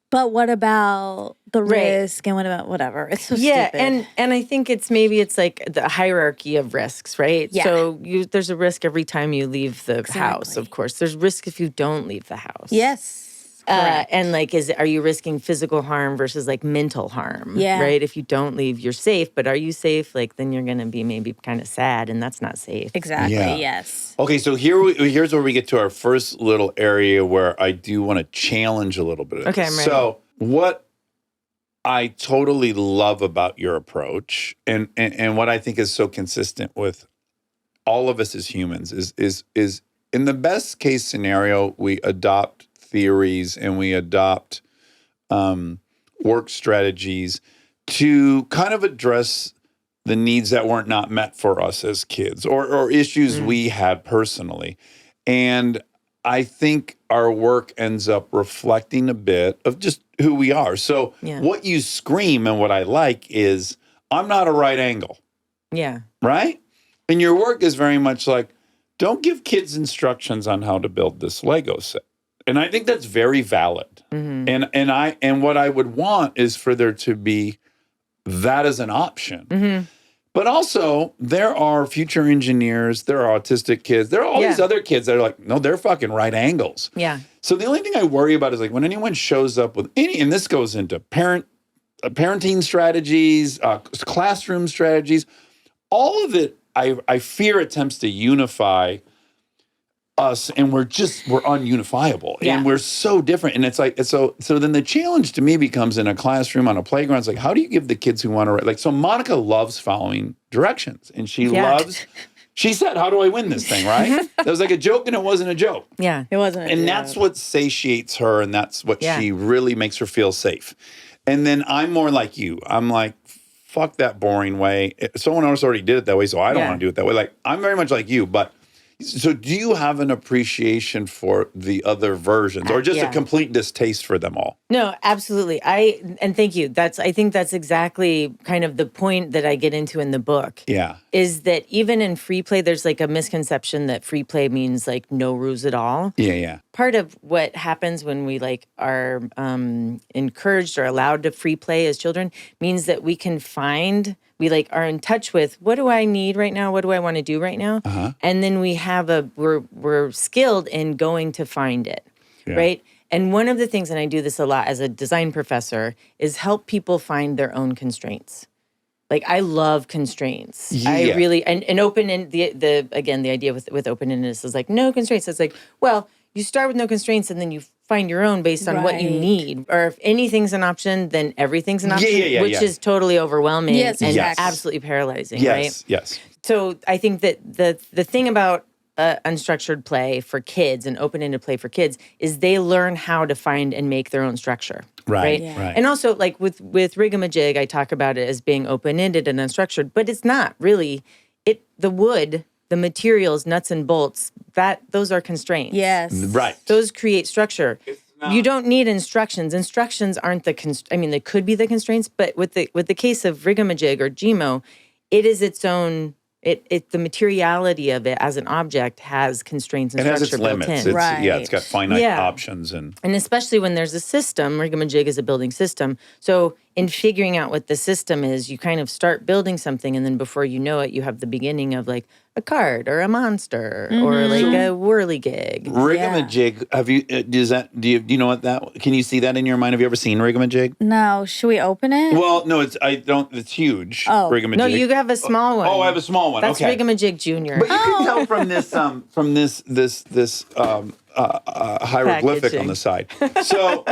but what about the Right. risk and what about whatever? It's so Yeah, stupid. and I think it's like the hierarchy of risks, right? Yeah. So there's a risk every time you leave the house. Exactly. Of course, there's risk if you don't leave the house. Yes. And like, are you risking physical harm versus like mental harm? Yeah. Right. If you don't leave, you're safe. But are you safe? Like, then you're going to be maybe kind of sad, and that's not safe. Exactly. Yeah. Yes. Okay, so here's where we get to our first little area where I do want to challenge a little bit of Okay, this. I'm ready. So what I totally love about your approach and what I think is so consistent with all of us as humans is in the best case scenario, we adopt theories and we adopt work strategies to kind of address the needs that weren't not met for us as kids or issues we had personally. And I think our work ends up reflecting a bit of just who we are. So what you scream and what I like is, I'm not a right angle. Yeah. Right? And your work is very much like, don't give kids instructions on how to build this Lego set. And I think that's very valid. And what I would want is for there to be that as an option. But also, there are future engineers, there are autistic kids, there are all these other kids that are like, no, they're fucking right angles. Yeah. So the only thing I worry about is like when anyone shows up with any, and this goes into parenting strategies, classroom strategies, all of it, I fear attempts to unify us, and we're ununifiable, and we're so different. And it's like, so then the challenge to me becomes in a classroom, on a playground, it's like, how do you give the kids who want to, like, so Monica loves following directions, and she said, how do I win this thing, right? That was like a joke, and it wasn't a joke. Yeah. It wasn't. And that's what satiates her, and that's what she really makes her feel safe. And then I'm more like you. I'm like, fuck that boring way. Someone else already did it that way, so I don't want to do it that way. Like, I'm very much like you, but so do you have an appreciation for the other versions, or just a complete distaste for them all? No, absolutely. And thank you. I think that's exactly kind of the point that I get into in the book. Yeah. Is that even in free play, there's like a misconception that free play means like no rules at all. Yeah, yeah. Part of what happens when we like are encouraged or allowed to free play as children means that we can we like are in touch with, what do I need right now? What do I want to do right now? And then we're skilled in going to find it, right? And one of the things, and I do this a lot as a design professor, is help people find their own constraints. Like, I love constraints. Yeah. I really, and open, and the idea with open-endedness is like, no constraints. It's like, well, you start with no constraints and then you find your own based on what you need. Or if anything's an option, then everything's an option, which is totally overwhelming and absolutely paralyzing, right? Yes. So I think that the thing about unstructured play for kids and open-ended play for kids is they learn how to find and make their own structure. Right. And also, like with Rigamajig, I talk about it as being open-ended and unstructured, but it's not really. The wood, the materials, nuts and bolts, those are constraints. Yes. Right. Those create structure. You don't need instructions. Instructions aren't they could be the constraints, but with the case of Rigamajig or Gmo, it is its own. The materiality of it as an object has constraints and it has structure its built limits. in. Yeah, it's got finite options. And especially when there's a system, Rigamajig is a building system. So in figuring out what the system is, you kind of start building something, and then before you know it, you have the beginning of like a card or a monster or like a whirligig. Rigamajig, have you? Do you know what that? Can you see that in your mind? Have you ever seen Rigamajig? No. Should we open it? Well, no, it's huge. Oh. Rigamajig. No, you have a small one. Oh, I have a small one. That's okay. Rigamajig Junior. But you can tell from this hieroglyphic on the side. So,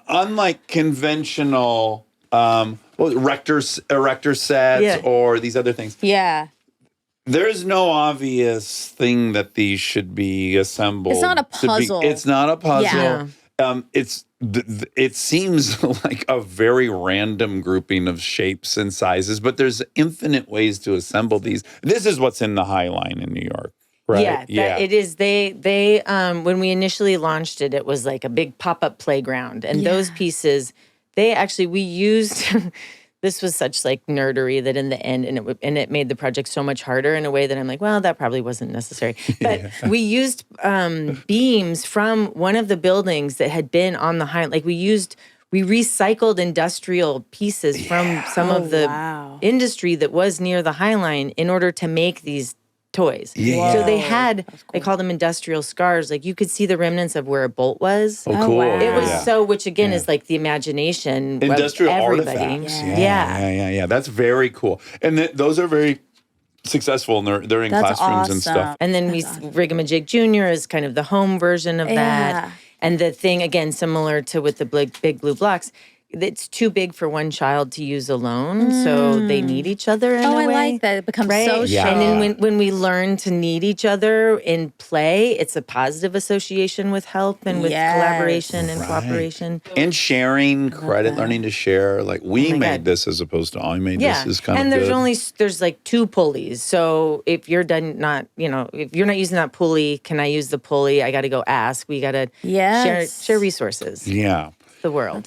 unlike conventional erector sets or these other things, there's no obvious thing that these should be assembled. It's not a puzzle. It's not a puzzle. Yeah. It seems like a very random grouping of shapes and sizes, but there's infinite ways to assemble these. This is what's in the High Line in New York, right? It is. They when we initially launched it, it was like a big pop-up playground, and those pieces, we used. This was such like nerdery that in the end, and it made the project so much harder in a way that I'm like, well, that probably wasn't necessary. But we used beams from one of the buildings that had been on the High. Like we recycled industrial pieces from some of the industry that was near the High Line in order to make these toys. Yeah. So they had, they called them industrial scars. Like you could see the remnants of where a bolt was. Oh, cool. wow. It was Yeah. so, which again is like the imagination Industrial of everybody. artifacts. Yeah. That's very cool. And those are very successful, and they're in That's classrooms and stuff. awesome. And then Rigamajig Jr. is kind of the home version of Yeah. that. And the thing, again, similar to with the big blue blocks, it's too big for one child to use alone. So they need each other in a I way. like that. It becomes Right? social. Yeah. And then when we learn to need each other in play, it's a positive association with help and with Yes. collaboration and cooperation. And sharing credit, learning to share. Like we Oh my made God. this as opposed to I made Yeah, this is kind and of there's good. there's like 2 pulleys. So if you're done if you're not using that pulley, can I use the pulley? I got to go ask. We got to Yes. share resources. Yeah. The world.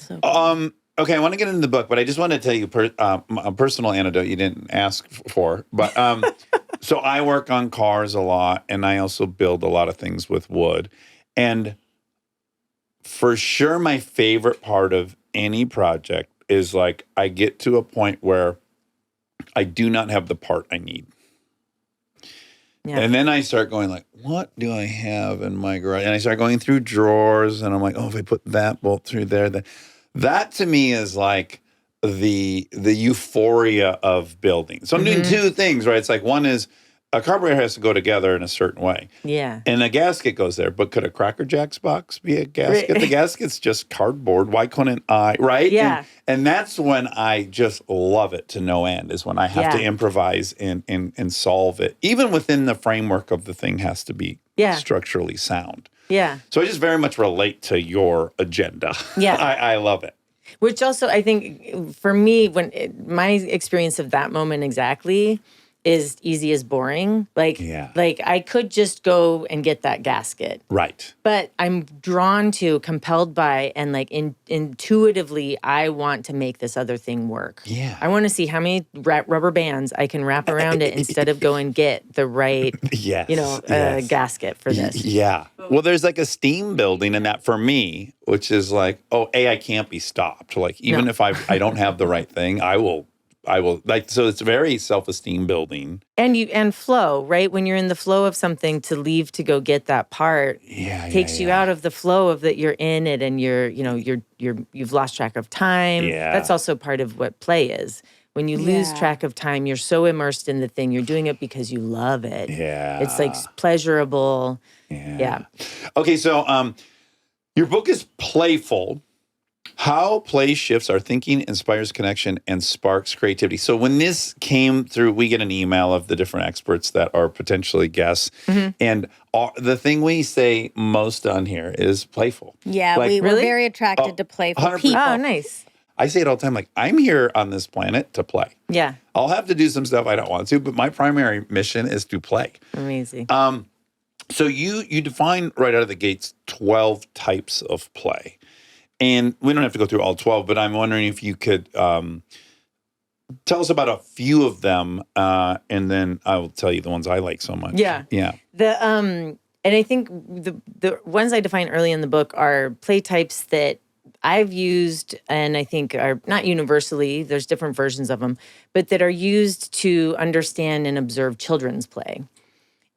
Okay, I want to get into the book, but I just want to tell you a personal anecdote you didn't ask for. But so I work on cars a lot, and I also build a lot of things with wood. And for sure, my favorite part of any project is like I get to a point where I do not have the part I need. Yeah. And then I start going like, what do I have in my garage? And I start going through drawers, and I'm like, oh, if I put that bolt through there, then that to me is like the euphoria of building. So I'm doing 2 things, right? It's like one is a carburetor has to go together in a certain way. Yeah. And a gasket goes there, but could a Cracker Jacks box be a gasket? Right. The gasket's just cardboard. Why couldn't I, right? Yeah. And that's when I just love it to no end, is when I have to Yeah. improvise and solve it. Even within the framework of the thing has to be structurally sound. Yeah. So I just very much relate to your agenda. Yeah. I love it. Which also, I think, for me, my experience of that moment exactly is easy as boring. Like I could just go and get that gasket. Right. But I'm drawn to, compelled by, and like intuitively, I want to make this other thing work. Yeah. I want to see how many rubber bands I can wrap around it instead of go and get the right, Yes. gasket for this. Yeah. Well, there's like a steam building in that for me, which is like, I can't be stopped. Like even if I don't have the right thing, I will like, so it's very self-esteem building. And flow, right? When you're in the flow of something, to leave to go get that part takes you out of the flow of that you're in it, and you've lost track of time. Yeah. That's also part of what play is. When you lose track of time, you're so immersed in the thing. You're doing it because you love it. Yeah. It's like pleasurable. Yeah. Okay, so your book is Playful. How play shifts our thinking, inspires connection, and sparks creativity. So when this came through, we get an email of the different experts that are potentially guests. And the thing we say most on here is playful. Yeah, Like, we were really? very attracted to playful 100%. people. Oh, nice. I say it all the time, like, I'm here on this planet to play. Yeah. I'll have to do some stuff I don't want to, but my primary mission is to play. Amazing. So you define right out of the gates 12 types of play. And we don't have to go through all 12, but I'm wondering if you could tell us about a few of them, and then I will tell you the ones I like so much. Yeah. Yeah. And I think the ones I define early in the book are play types that I've used, and I think are not universally, there's different versions of them, but that are used to understand and observe children's play.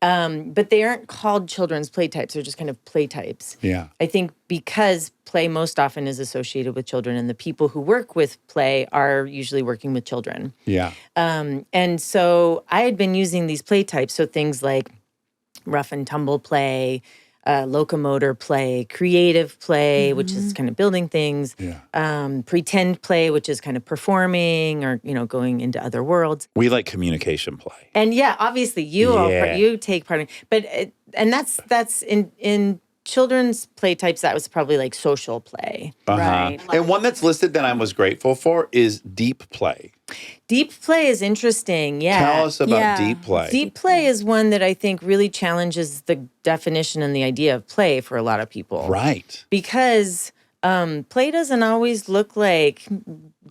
But they aren't called children's play types. They're just kind of play types. Yeah. I think because play most often is associated with children, and the people who work with play are usually working with children. Yeah. And so I had been using these play types, so things like rough and tumble play, locomotor play, creative play, which is kind of building things, pretend play, which is kind of performing or, going into other worlds. We like communication play. And obviously you take part in, but and that's in children's play types, that was probably like social play. Right. And one that's listed that I was grateful for is deep play. Deep play is interesting. Yeah. Tell us about Yeah. deep play. Deep play is one that I think really challenges the definition and the idea of play for a lot of people. Right. Because play doesn't always look like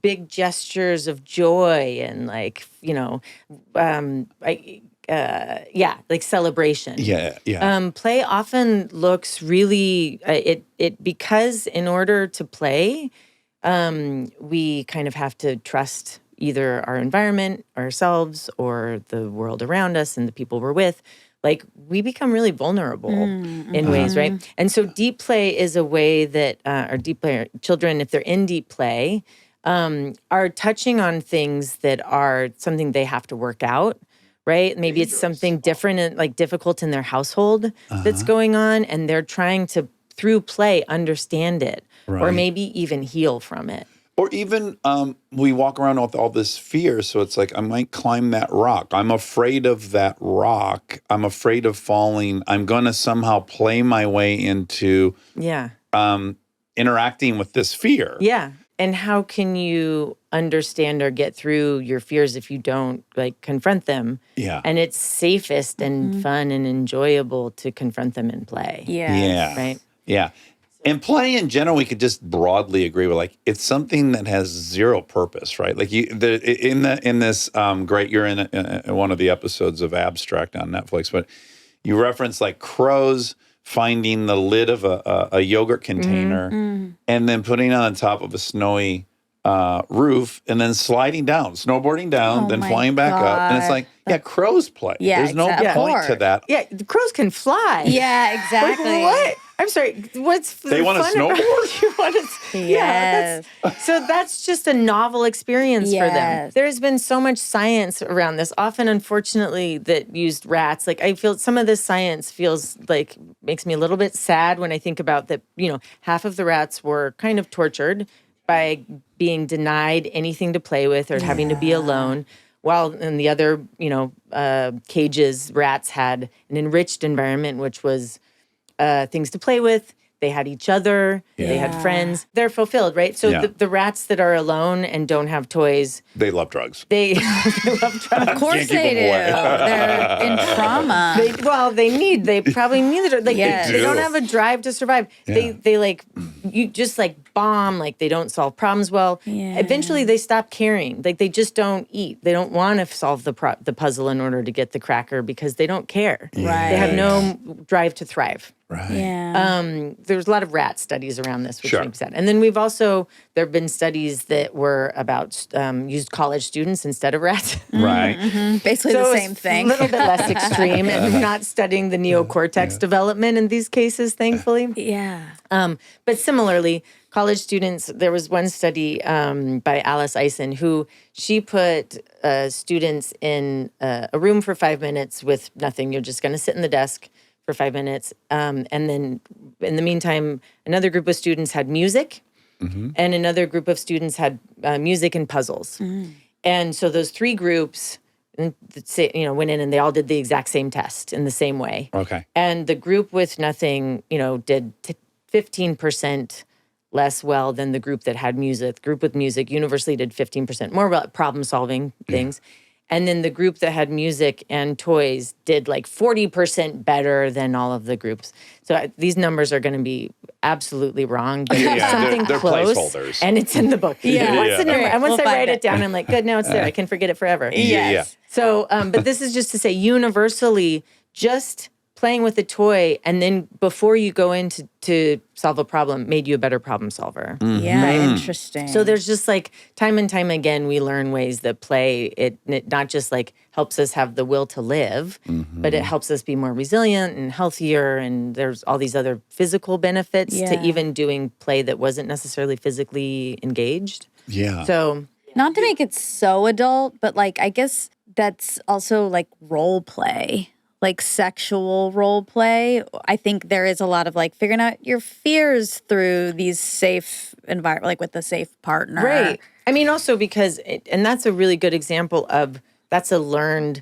big gestures of joy and like, like celebration. Yeah. Yeah. Play often looks really, because in order to play, we kind of have to trust either our environment, ourselves, or the world around us and the people we're with, like we become really vulnerable in ways, right? And so deep play is a way that our deep play children, if they're in deep play, are touching on things that are something they have to work out, right? Maybe it's something different and like difficult in their household that's going on, and they're trying to, through play, understand it, or maybe even heal from it. Or even we walk around with all this fear. So it's like, I might climb that rock. I'm afraid of that rock. I'm afraid of falling. I'm going to somehow play my way into interacting with this fear. Yeah. And how can you understand or get through your fears if you don't like confront them? Yeah. And it's safest and fun and enjoyable to confront them in play. Yeah. Right? Yeah. And play in general, we could just broadly agree with, like, it's something that has zero purpose, right? Like you're in one of the episodes of Abstract on Netflix, but you reference like crows finding the lid of a yogurt container and then putting it on top of a snowy roof and then sliding down, snowboarding down, then flying back up. And it's like, crows play. Yeah, There's no point to that. Yeah, the crows can fly. Yeah, exactly. Like, what? I'm sorry. What's They want to snowboard? You want to? Yes. So that's just a novel experience for them. Yes. There's been so much science around this, often, unfortunately, that used rats. Like I feel some of this science feels like makes me a little bit sad when I think about that. Half of the rats were kind of tortured by being denied anything to play with or having to be alone. While in the other, cages, rats had an enriched environment, which was things to play with. They had each other. They had friends. They're fulfilled, right? So the rats that are alone and don't have toys, They love drugs. they love drugs. Of course they do. They're in trauma. They probably need it. Like Yes. they don't have a drive to survive. They like, you just like bomb, like they don't solve problems well. Yeah. Eventually they stop caring. Like they just don't eat. They don't want to solve the puzzle in order to get the cracker because they don't care. Right. They have no drive to thrive. Right. Yeah. There's a lot of rat studies around this, which Sure. makes sense. And then there have been studies that were about used college students instead of rats. Right. Basically So the it's same thing. A little bit less extreme and not studying the neocortex development in these cases, thankfully. Yeah. But similarly, college students, there was one study by Alice Eisen who she put students in a room for 5 minutes with nothing. You're just going to sit in the desk for 5 minutes. And then in the meantime, another group of students had music and another group of students had music and puzzles. And so those three groups went in and they all did the exact same test in the same way. Okay. And the group with nothing, did 15% less well than the group that had music. The group with music universally did 15% more about problem-solving things. And then the group that had music and toys did like 40% better than all of the groups. So these numbers are going to be absolutely wrong, but something they're close. placeholders. And it's in the book. Yeah. What's the number? Great. And once We'll I write find it it. down, I'm like, good, now it's there. I can forget it forever. Yes. So, but this is just to say universally, just playing with a toy and then before you go in to solve a problem made you a better problem solver. Yeah. Interesting. So there's just like time and time again, we learn ways that play, it not just like helps us have the will to live, but it helps us be more resilient and healthier. And there's all these other physical benefits to even doing play that wasn't necessarily physically engaged. Yeah. So not to make it so adult, but like I guess that's also like role play. Like sexual role play. I think there is a lot of like figuring out your fears through these safe environment, like with a safe partner. Right. I mean, also because, and that's a really good example of, that's a learned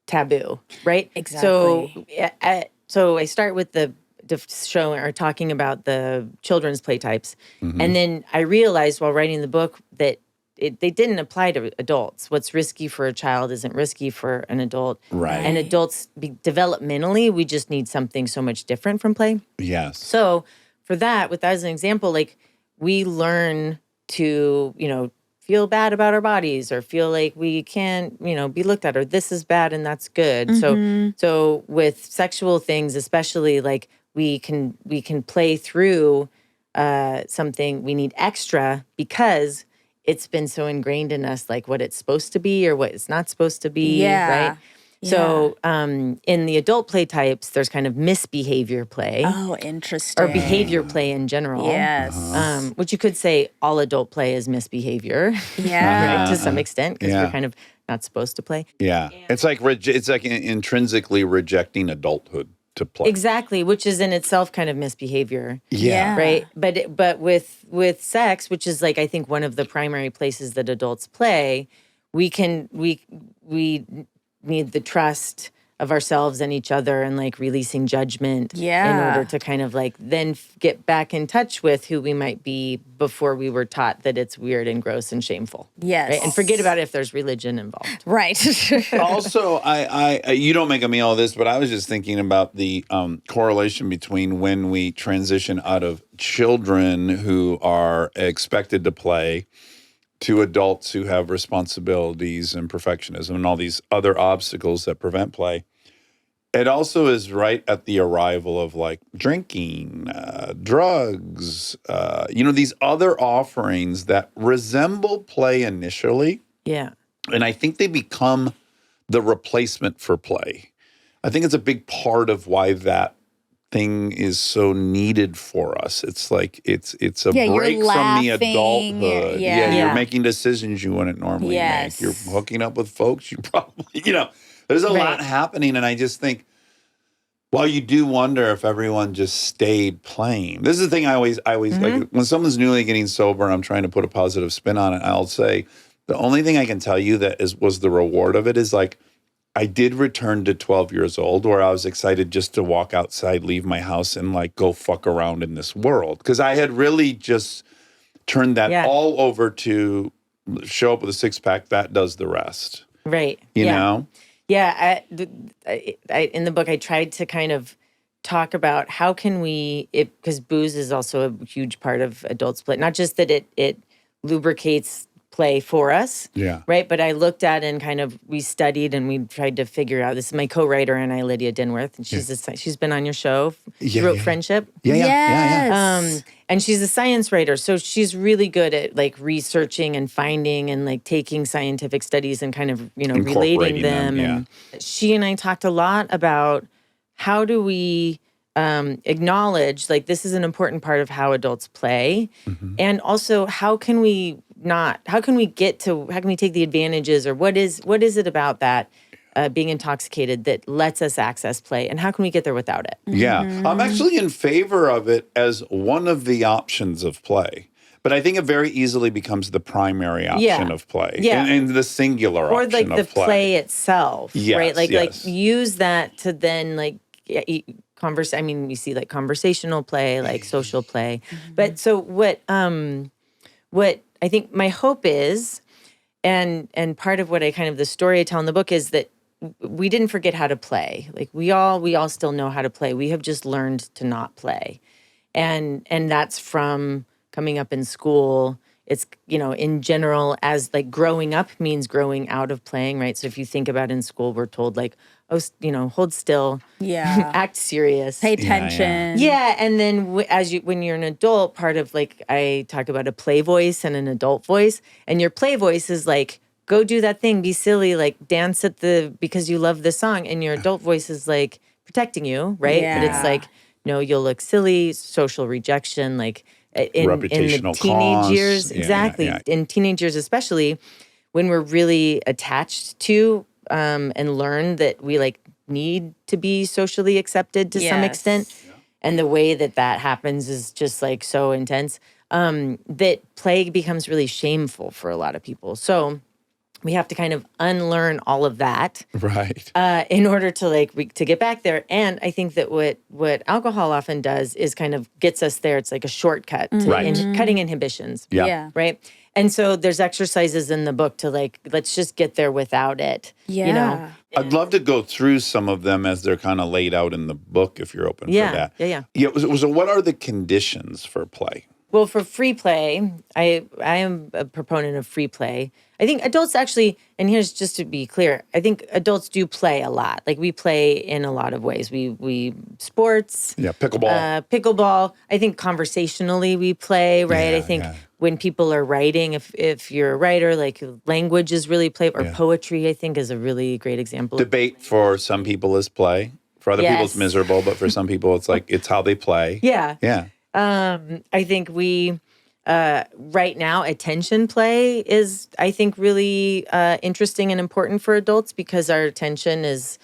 taboo, right? Exactly. So I start with the show or talking about the children's play types. And then I realized while writing the book that they didn't apply to adults. What's risky for a child isn't risky for an adult. Right. And adults, developmentally, we just need something so much different from play. Yes. So for that, with that as an example, like we learn to, feel bad about our bodies or feel like we can't, be looked at or this is bad and that's good. So with sexual things, especially like we can play through something we need extra because it's been so ingrained in us, like what it's supposed to be or what it's not supposed to be, Yeah. right? So in the adult play types, there's kind of misbehavior play Oh, interesting. or behavior play in general. Yes. Which you could say all adult play is misbehavior, Yeah. right, to some extent, because Yeah. we're kind of not supposed to play. Yeah. It's like intrinsically rejecting adulthood to play. Exactly, which is in itself kind of misbehavior. Yeah. Right, but with sex, which is like I think one of the primary places that adults play, we need the trust of ourselves and each other and like releasing judgment in Yeah. order to kind of like then get back in touch with who we might be before we were taught that it's weird and gross and shameful. Yes. Right? And forget about it if there's religion involved. Right. Also, I you don't make a meal of this, but I was just thinking about the correlation between when we transition out of children who are expected to play to adults who have responsibilities and perfectionism and all these other obstacles that prevent play. It also is right at the arrival of like drinking, drugs, these other offerings that resemble play initially. Yeah. And I think they become the replacement for play. I think it's a big part of why that thing is so needed for us. It's like it's a Yeah, you're break from the laughing, adulthood. yeah. You're Yeah. making decisions you wouldn't normally Yes. make. You're hooking up with folks you probably, there's a lot Right. happening. And I just think, well, you do wonder if everyone just stayed playing. This is the thing I always like when someone's newly getting sober and I'm trying to put a positive spin on it, I'll say the only thing I can tell you that was the reward of it is like I did return to 12 years old where I was excited just to walk outside, leave my house and like go fuck around in this world. Because I had really just turned that Yeah. all over to show up with a six pack. That does the rest, Right. you know? Yeah, I in the book I tried to kind of talk about how can we, because booze is also a huge part of adults play. Not just that it lubricates play for us, Yeah. right? But I looked at and kind of we studied and we tried to figure out. This is my co-writer and I, Lydia Dinworth, and she's been on your show. She wrote Friendship. Yes. And she's a science writer, so she's really good at like researching and finding and like taking scientific studies and kind of relating Incorporating them. them, And she and I talked a lot about how do we acknowledge like this is an important part of how adults play, and also how can we take the advantages or what is it about that being intoxicated that lets us access play, and how can we get there without it? Yeah. I'm actually in favor of it as one of the options of play. But I think it very easily becomes the primary option of play. Yeah. And the singular Or option like the of play. play itself, Yes, right? Like yes. use that to then like converse. I mean, you see like conversational play, like social play. But so what I think my hope is, and part of what I kind of the story I tell in the book is that we didn't forget how to play. Like we all still know how to play. We have just learned to not play. And that's from coming up in school. It's, in general, as like growing up means growing out of playing, right? So if you think about in school, we're told like, hold still, Yeah. act serious. Pay attention. Yeah, and then when you're an adult, part of like I talk about a play voice and an adult voice, and your play voice is like, go do that thing, be silly, like dance because you love this song, and your adult voice is like protecting you, right? But it's Yeah. like, no, you'll look silly, social rejection, like in the Reputational teenage costs. years, Yeah, exactly. yeah. In teenage years, especially when we're really attached to and learn that we like need to be socially accepted to some Yes. extent. And the way that happens is just like so intense that play becomes really shameful for a lot of people. So we have to kind of unlearn all of that Right. in order to to get back there. And I think that what alcohol often does is kind of gets us there. It's like a shortcut to Right. cutting inhibitions. Yeah. Yeah. Right. And so there's exercises in the book to like, let's just get there without it. Yeah. I'd love to go through some of them as they're kind of laid out in the book if you're open Yeah, for that. yeah. Yeah. So what are the conditions for play? Well, for free play, I am a proponent of free play. I think adults actually, and here's just to be clear, I think adults do play a lot. Like we play in a lot of ways. We sports. Yeah. Pickleball. Pickleball. I think conversationally we play, right? Yeah, I think yeah. when people are writing, if you're a writer, like language is really play, or poetry, I think is a really great example. Debate for some people is play. For other people, it's miserable. But for some people, it's like, it's how they play. Yeah. Yeah. I think we, right now, attention play is, I think, really interesting and important for adults because our attention is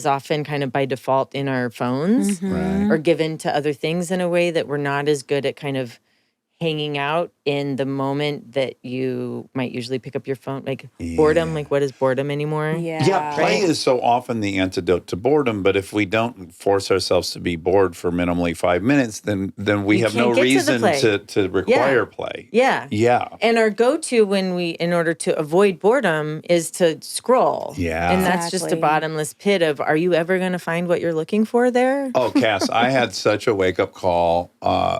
often kind of by default in our phones or given to other things in a way that we're not as good at kind of hanging out in the moment that you might usually pick up your phone. Like boredom, like what is boredom anymore? Yeah, play is so often the antidote to boredom, but if we don't force ourselves to be bored for minimally 5 minutes, then we have no reason to require play. Yeah. Yeah. And our go-to in order to avoid boredom is to scroll. Yeah. And that's just a bottomless pit of, are you ever going to find what you're looking for there? Oh, Cass, I had such a wake-up call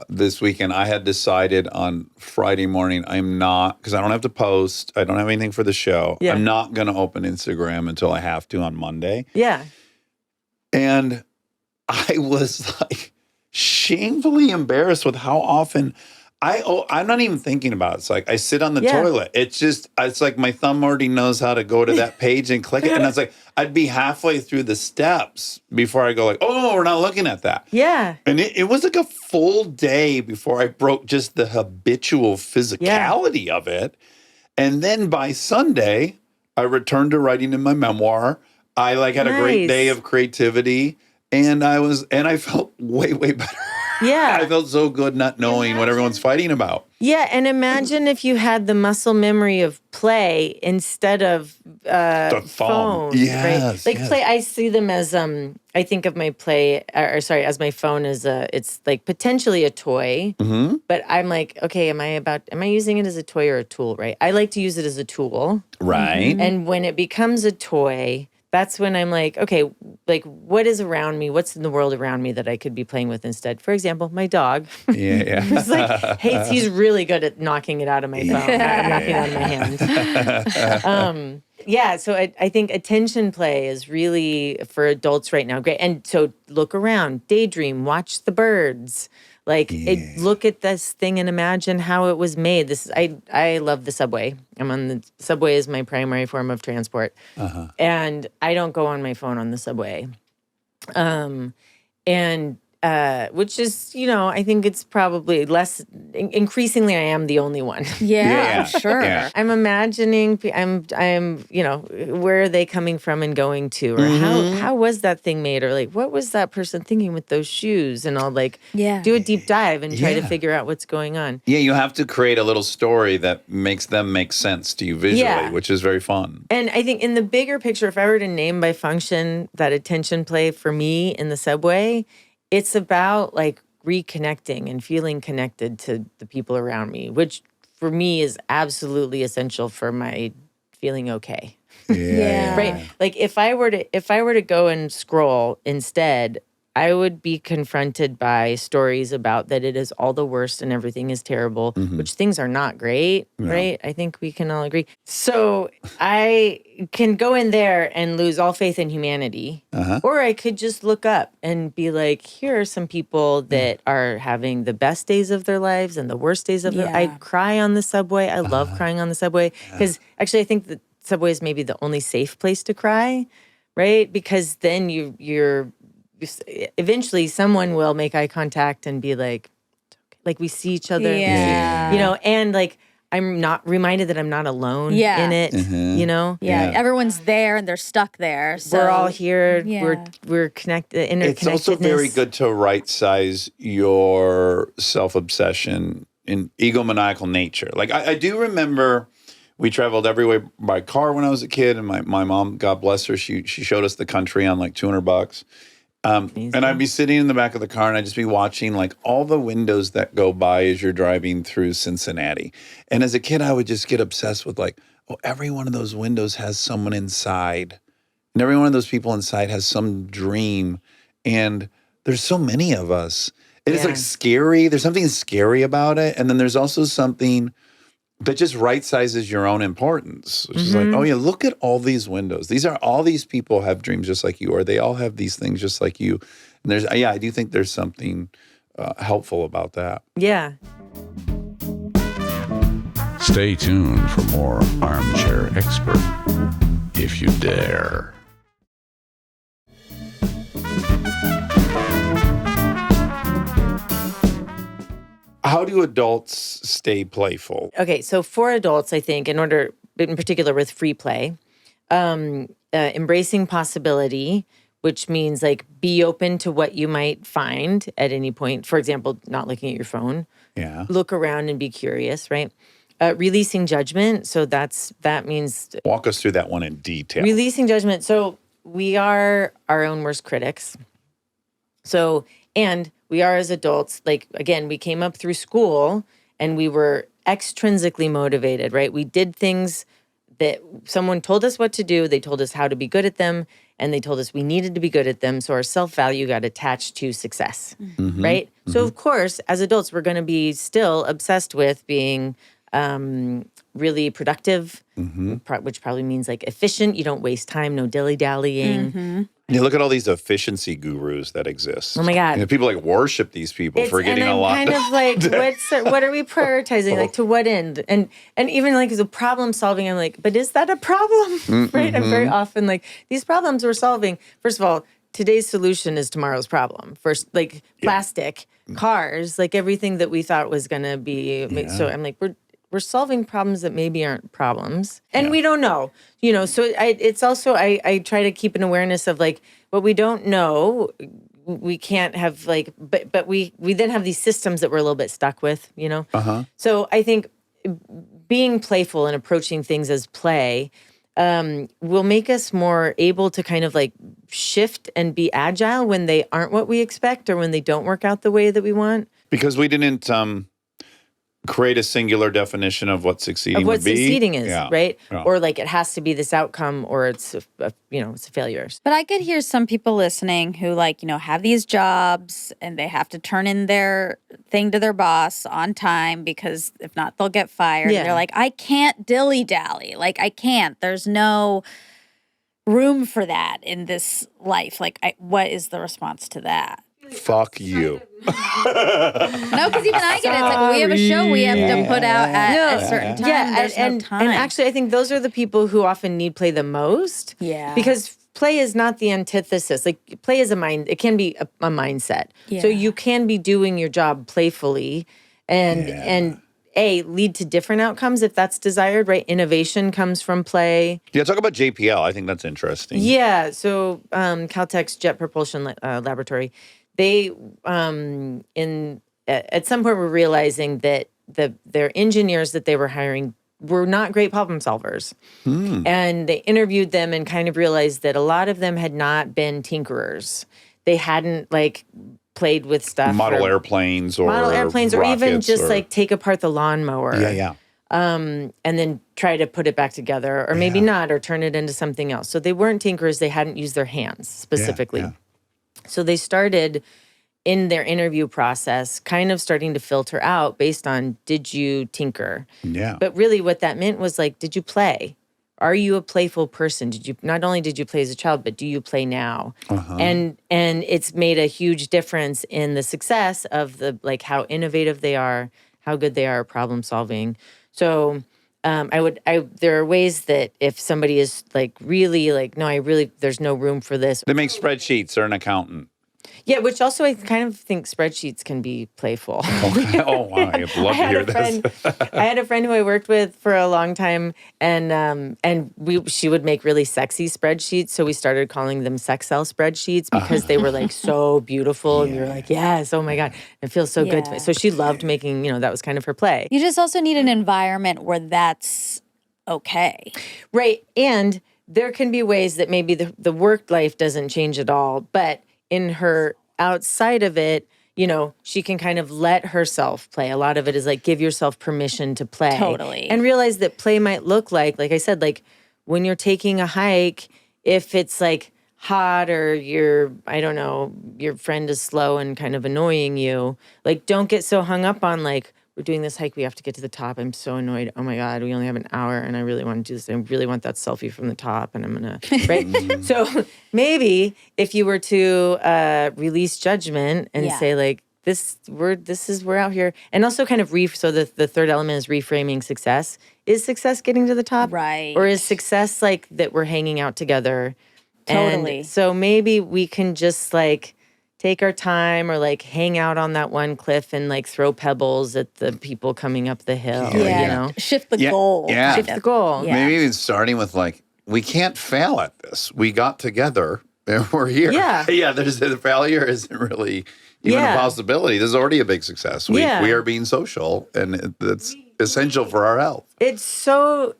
this weekend. I had decided on Friday morning, I'm not, because I don't have to post. I don't have anything for the show. Yeah. I'm not going to open Instagram until I have to on Monday. Yeah. And I was like shamefully embarrassed with how often I'm not even thinking about it. It's like I sit on the toilet. It's like my thumb already knows how to go to that page and click it. And I was like, I'd be halfway through the steps before I go like, oh, we're not looking at that. Yeah. And it was like a full day before I broke just the habitual physicality of it. And then by Sunday, I returned to writing in my memoir. I had a great day of creativity. And I felt way, way better. Yeah. I felt so good not knowing what everyone's fighting about. Yeah, and imagine if you had the muscle memory of play instead of the phone. Yes, right? Play, I see them as I think of my play, as my phone as it's like potentially a toy. Mm-hmm. But I'm like, okay, am I using it as a toy or a tool? Right? I like to use it as a tool. Right. And when it becomes a toy, that's when I'm like, okay, like what is around me? What's in the world around me that I could be playing with instead? For example, my dog. Yeah. It's like, he's really good at knocking it out of my phone, knocking it out of my hand. So I think attention play is really, for adults right now, great. And so look around, daydream, watch the birds. Look at this thing and imagine how it was made. I love the subway. The subway is my primary form of transport. And I don't go on my phone on the subway. Which is, I think it's probably less, increasingly I am the only one. Yeah, sure. Yeah. I'm imagining, where are they coming from and going to? Or how was that thing made? Or what was that person thinking with those shoes? And I'll do a deep dive and try to figure out what's going on. Yeah, you have to create a little story that makes them make sense to you visually, which is very fun. And I think in the bigger picture, if I were to name by function that attention play for me in the subway, it's about reconnecting and feeling connected to the people around me, which for me is absolutely essential for my feeling okay. Yeah. Right? If I were to go and scroll instead, I would be confronted by stories about that it is all the worst and everything is terrible, which things are not great, right? I think we can all agree. So I can go in there and lose all faith in humanity, or I could just look up and be like, here are some people that are having the best days of their lives and the worst days of their lives. I cry on the subway. I love crying on the subway because actually I think the subway is maybe the only safe place to cry, right? Because then you're eventually someone will make eye contact and be like we see each other, and I'm not reminded that I'm not alone in it, Everyone's there and they're stuck there. So we're all here. We're connected, interconnectedness. It's also very good to right size your self-obsession in egomaniacal nature. I do remember we traveled everywhere by car when I was a kid, and my mom, God bless her, she showed us the country on $200. And I'd be sitting in the back of the car and I'd just be watching all the windows that go by as you're driving through Cincinnati. And as a kid, I would just get obsessed with every one of those windows has someone inside. And every one of those people inside has some dream. And there's so many of us. And it's scary. There's something scary about it. And then there's also something that just right sizes your own importance. Which is oh yeah, look at all these windows. All these people have dreams just like you, or they all have these things just like you. And I do think there's something helpful about that. Yeah. Stay tuned for more Armchair Expert, if you dare. How do adults stay playful? Okay, so for adults, I think, in particular with free play, embracing possibility, which means like be open to what you might find at any point. For example, not looking at your phone. Yeah. Look around and be curious, right? Releasing judgment. So that means Walk us through that one in detail. releasing judgment. So we are our own worst critics. So, and we are as adults, like, again, we came up through school and we were extrinsically motivated, right? We did things that someone told us what to do. They told us how to be good at them, and they told us we needed to be good at them. So our self-value got attached to success, right? So of course, as adults, we're going to be still obsessed with being really productive, which probably means like efficient. You don't waste time, no dilly-dallying. You look at all these efficiency gurus that exist. Oh my God. You know, people like worship these people for getting a lot. And I'm kind of like, what are we prioritizing? Like, to what end? And even like as a problem solving, I'm like, but is that a problem? Right? I'm very often like, these problems we're solving. First of all, today's solution is tomorrow's problem. First, like plastic, cars, like everything that we thought was going to be. So I'm like, we're solving problems that maybe aren't problems, and we don't know, so it's also, I try to keep an awareness of like what we don't know, we can't have like, but we then have these systems that we're a little bit stuck with, So I think being playful and approaching things as play will make us more able to kind of like shift and be agile when they aren't what we expect or when they don't work out the way that we want. Because we didn't create a singular definition of what succeeding would be. Succeeding is, right? Yeah. Or like it has to be this outcome, or it's it's a failure. But I could hear some people listening who have these jobs and they have to turn in their thing to their boss on time because if not, they'll get fired. Yeah. And they're like, I can't dilly-dally. Like, I can't. There's no room for that in this life. Like, what is the response to that? Fuck you. No, because even I get it. It's like we have a show we have to put out at a certain time. Yeah, There's no and time. actually, I think those are the people who often need play the most. Yeah. Because play is not the antithesis. Like, play is a mind. It can be a mindset. Yeah. So you can be doing your job playfully, and lead to different outcomes if that's desired. Right? Innovation comes from play. Yeah, talk about JPL. I think that's interesting. Yeah. So Caltech's Jet Propulsion Laboratory. They at some point were realizing that their engineers that they were hiring were not great problem solvers. And they interviewed them and kind of realized that a lot of them had not been tinkerers. They hadn't like played with stuff. Model airplanes or even just or, like take apart the lawnmower. Yeah. And then try to put it back together, or maybe not, or turn it into something else. So they weren't tinkerers. They hadn't used their hands specifically. Yeah. So they started in their interview process kind of starting to filter out based on, did you tinker? Yeah. But really what that meant was like, did you play? Are you a playful person? Not only did you play as a child, but do you play now? And it's made a huge difference in the success of the, like, how innovative they are, how good they are at problem solving. So there are ways that if somebody is like really like, no, there's no room for this. They make spreadsheets. They're an accountant. Yeah, which also I kind of think spreadsheets can be playful. Oh, wow. I'd love to hear this. I had a friend who I worked with for a long time, and she would make really sexy spreadsheets. So we started calling them Sexcel spreadsheets because they were like so beautiful. And we were like, yes, oh my God, it feels so good to me. So she loved making, that was kind of her play. You just also need an environment where that's okay. Right. And there can be ways that maybe the work life doesn't change at all, but in her outside of it, she can kind of let herself play. A lot of it is like, give yourself permission to play. Totally. And realize that play might look like I said, like when you're taking a hike, if it's like hot or your friend is slow and kind of annoying you, like don't get so hung up on like, we're doing this hike, we have to get to the top. I'm so annoyed. Oh my God, we only have an hour and I really want to do this. I really want that selfie from the top and I'm going to, right? So maybe if you were to release judgment and say like, we're out here. And also kind of so the third element is reframing success. Is success getting to the top? Right. Or is success like that we're hanging out together? Totally. And so maybe we can just like take our time or like hang out on that one cliff and like throw pebbles at the people coming up the hill. Yeah. You know? Shift the Yeah, goal. yeah. kind Shift the of. goal. Yeah. Maybe even starting with like, we can't fail at this. We got together and we're here. Yeah. Yeah. The failure isn't really even a possibility. This is already a big success. We are being social, and that's essential for our health. It's so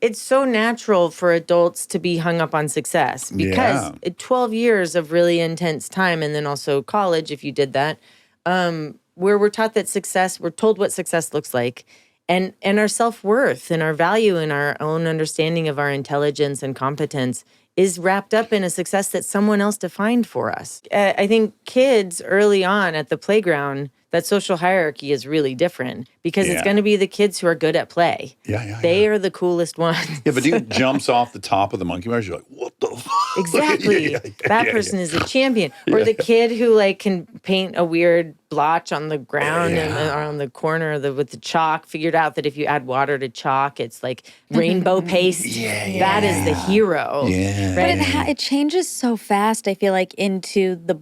natural for adults to be hung up on success because 12 years of really intense time, and then also college, if you did that, where we're taught that success, we're told what success looks like, and our self-worth and our value and our own understanding of our intelligence and competence is wrapped up in a success that someone else defined for us. I think kids early on at the playground, that social hierarchy is really different because it's going to be the kids who are good at play. They are the coolest ones. Yeah, but dude jumps off the top of the monkey bars. You're like, what the fuck? Exactly. That person is a champion. Or the kid who like can paint a weird blotch on the ground and on the corner with the chalk, figured out that if you add water to chalk, it's like rainbow paste. That is the hero. Yeah. But it changes so fast, I feel like, into the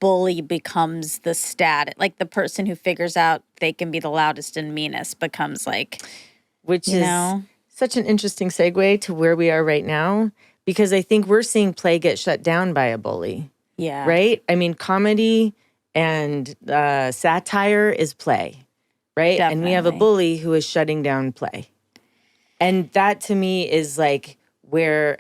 bully becomes the stat. Like the person who figures out they can be the loudest and meanest becomes like, which you is know? Such an interesting segue to where we are right now, because I think we're seeing play get shut down by a bully. Yeah. Right? I mean, comedy and satire is play, right? Definitely. And we have a bully who is shutting down play. And that to me is like where,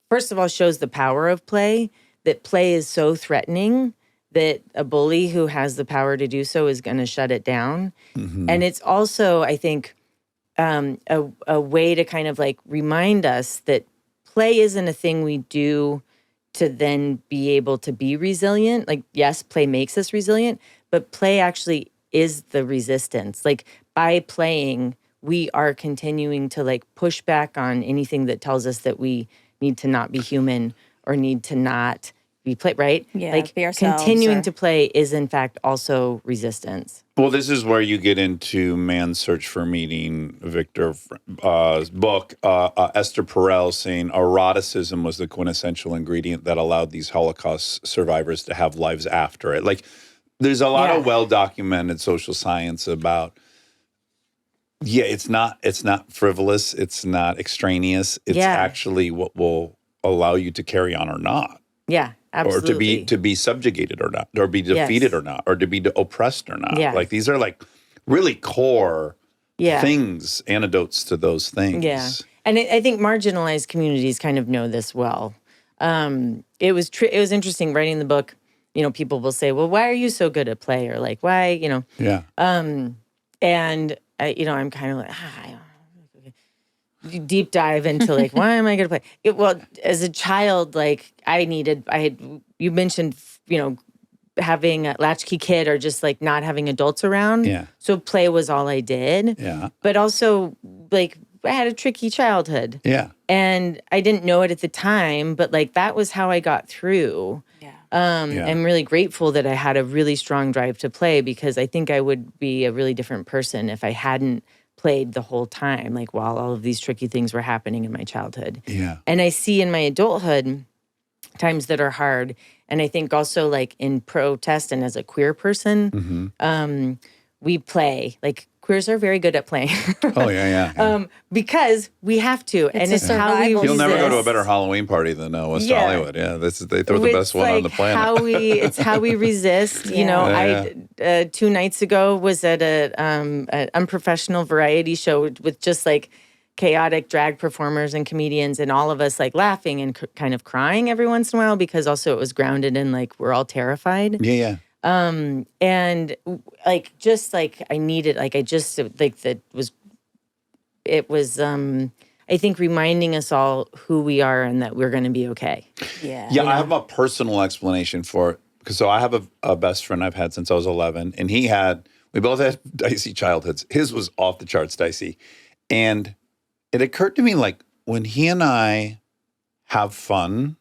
first of all, shows the power of play, that play is so threatening that a bully who has the power to do so is going to shut it down. Mm-hmm. And it's also, I think, a way to kind of like remind us that play isn't a thing we do to then be able to be resilient. Like, yes, play makes us resilient, but play actually is the resistance. Like, by playing, we are continuing to like push back on anything that tells us that we need to not be human or need to not be play, right? Yeah, like be ourselves continuing to play is in fact also resistance. Well, this is where you get into Man's Search for Meaning, Victor's book. Esther Perel saying eroticism was the quintessential ingredient that allowed these Holocaust survivors to have lives after it. Like, there's a lot of well-documented social science about, it's not frivolous, it's not extraneous, it's actually what will allow you to carry on or not. Yeah, absolutely. Or to be subjugated or not, or be defeated or not, or to be oppressed or not. Yeah. Like, these are like really core things, antidotes to those things. Yeah. And I think marginalized communities kind of know this well. It was interesting writing the book. You know, people will say, well, why are you so good at play? Or like, why, you know. Yeah. And, I'm kind of like, deep dive into like, why am I going to play? Well, as a child, like you mentioned, having a latchkey kid or just like not having adults around. Yeah. So play was all I did. Yeah. But also like I had a tricky childhood. Yeah. And I didn't know it at the time, but like that was how I got through. Yeah. I'm really grateful that I had a really strong drive to play, because I think I would be a really different person if I hadn't played the whole time, like while all of these tricky things were happening in my childhood. Yeah. And I see in my adulthood times that are hard. And I think also like in protest and as a queer person, we play. Like queers are very good at playing. Oh, yeah. Because we have to. And it's how we survival. You'll never go to a resist. better Halloween party than West Yeah. Hollywood. Yeah, they throw the best one on the planet. It's how we resist. You know, I 2 nights ago was at an unprofessional variety show with just like chaotic drag performers and comedians, and all of us like laughing and kind of crying every once in a while, because also it was grounded in like we're all terrified. Yeah. And like just like I needed, like I just like that was, it was I think reminding us all who we are and that we're going to be okay. Yeah. Yeah, I have a personal explanation for it. Because I have a best friend I've had since I was 11, and we both had dicey childhoods. His was off the charts dicey. And it occurred to me, like, when he and I have fun,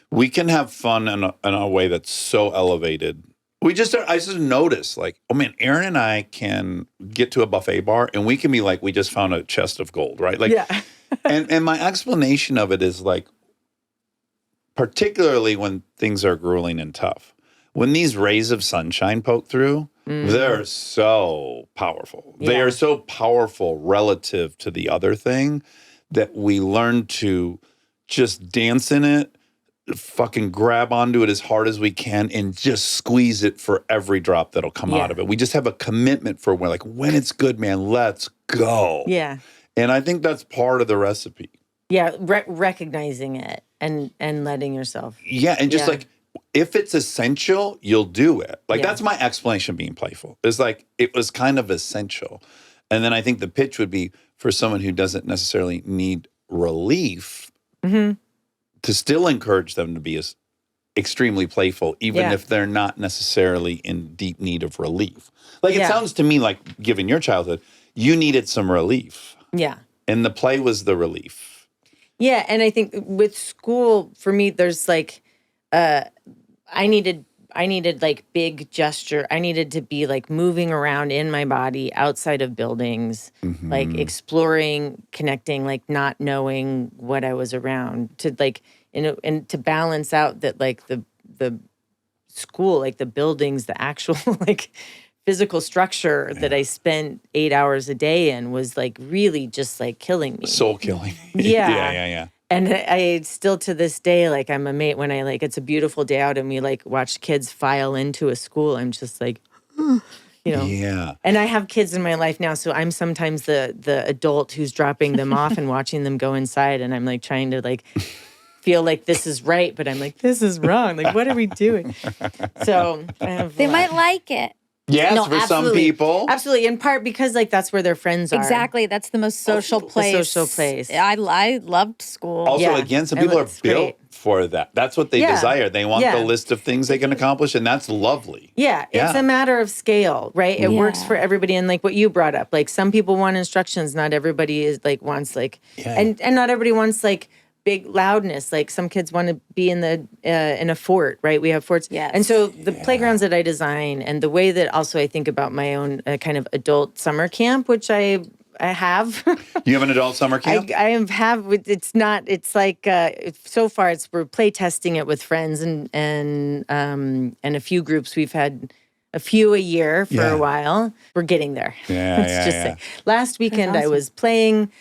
we can have fun in a way that's so elevated I just noticed, like, oh man, Aaron and I can get to a buffet bar and we can be like, we just found a chest of gold, right? Like, Yeah. and my explanation of it is like, particularly when things are grueling and tough, when these rays of sunshine poke through, they're so powerful. They Yeah. are so powerful relative to the other thing that we learn to just dance in it, fucking grab onto it as hard as we can and just squeeze it for every drop that'll come out of it. We just have a commitment for when it's good, man, let's go. Yeah. And I think that's part of the recipe. Yeah. Recognizing it and letting yourself. Yeah, and just like, if it's essential, you'll do it. Like, Yeah. that's my explanation of being playful. It's like, it was kind of essential. And then I think the pitch would be for someone who doesn't necessarily need relief to still encourage them to be extremely playful, even if they're not necessarily in deep need of relief. Like, it sounds to me like, given your childhood, you needed some relief. Yeah. And the play was the relief. Yeah. And I think with school, for me, there's like, I needed like big gesture. I needed to be like moving around in my body outside of buildings, like exploring, connecting, like not knowing what I was around to like, and to balance out that like the school, like the buildings, the actual like physical structure that I spent 8 hours a day in was like really just like killing me. Soul killing. Yeah. Yeah. And I still to this day, like I'm a mate when I like, it's a beautiful day out and we like watch kids file into a school. I'm just like, you know. Yeah. And I have kids in my life now. So I'm sometimes the adult who's dropping them off and watching them go inside. And I'm like trying to like feel like this is right. But I'm like, this is wrong. Like, what are we doing? So I have, They might like it. Yes, No, for some absolutely. people. Absolutely. In part because like that's where their friends are. Exactly. That's the most social place. social place. I loved school. Also, Yeah. again, some And people are it's built great. for that. That's what they Yeah. desire. They want Yeah. the list of things they can accomplish, and that's lovely. Yeah, it's Yeah. a matter of scale, right? It works Yeah. for everybody. And like what you brought up, like some people want instructions, not everybody is like wants like, and not everybody wants like big loudness. Like some kids want to be in the in a fort, right? We have forts. Yes. And so the playgrounds that I design and the way that also I think about my own kind of adult summer camp, which I have. You have an adult summer camp? I have. It's not. It's like so far. We're play testing it with friends and a few groups. We've had a few a year for Yeah. a while. We're getting there. Yeah, Let's yeah, just yeah. say. Last weekend I was playing.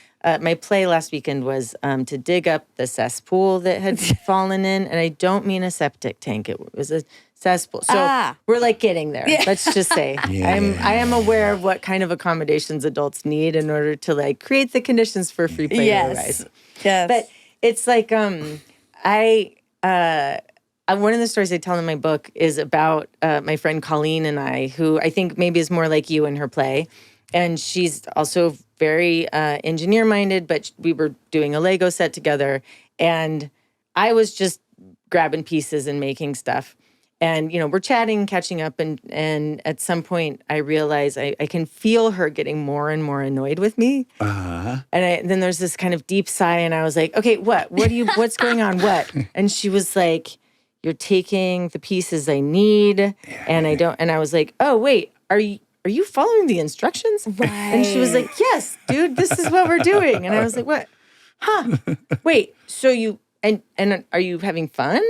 My play last weekend was to dig up the cesspool that had fallen in, and I don't mean a septic tank. It was a cesspool. So we're like getting there. Let's just say I am aware of what kind of accommodations adults need in order to like create the conditions for free play. Yes. Yes. But it's like one of the stories I tell in my book is about my friend Colleen and I, who I think maybe is more like you in her play. And she's also very engineer-minded, but we were doing a Lego set together. And I was just grabbing pieces and making stuff. And, you know, we're chatting, catching up. And at some point, I realize I can feel her getting more and more annoyed with me. And then there's this kind of deep sigh. And I was like, okay, what's going on? What? And she was like, you're taking the pieces I need. And I don't. And I was like, oh, wait, are you following the instructions? Right. And she was like, yes, dude, this is what we're doing. And I was like, what? Huh? Wait, so you, and are you having fun?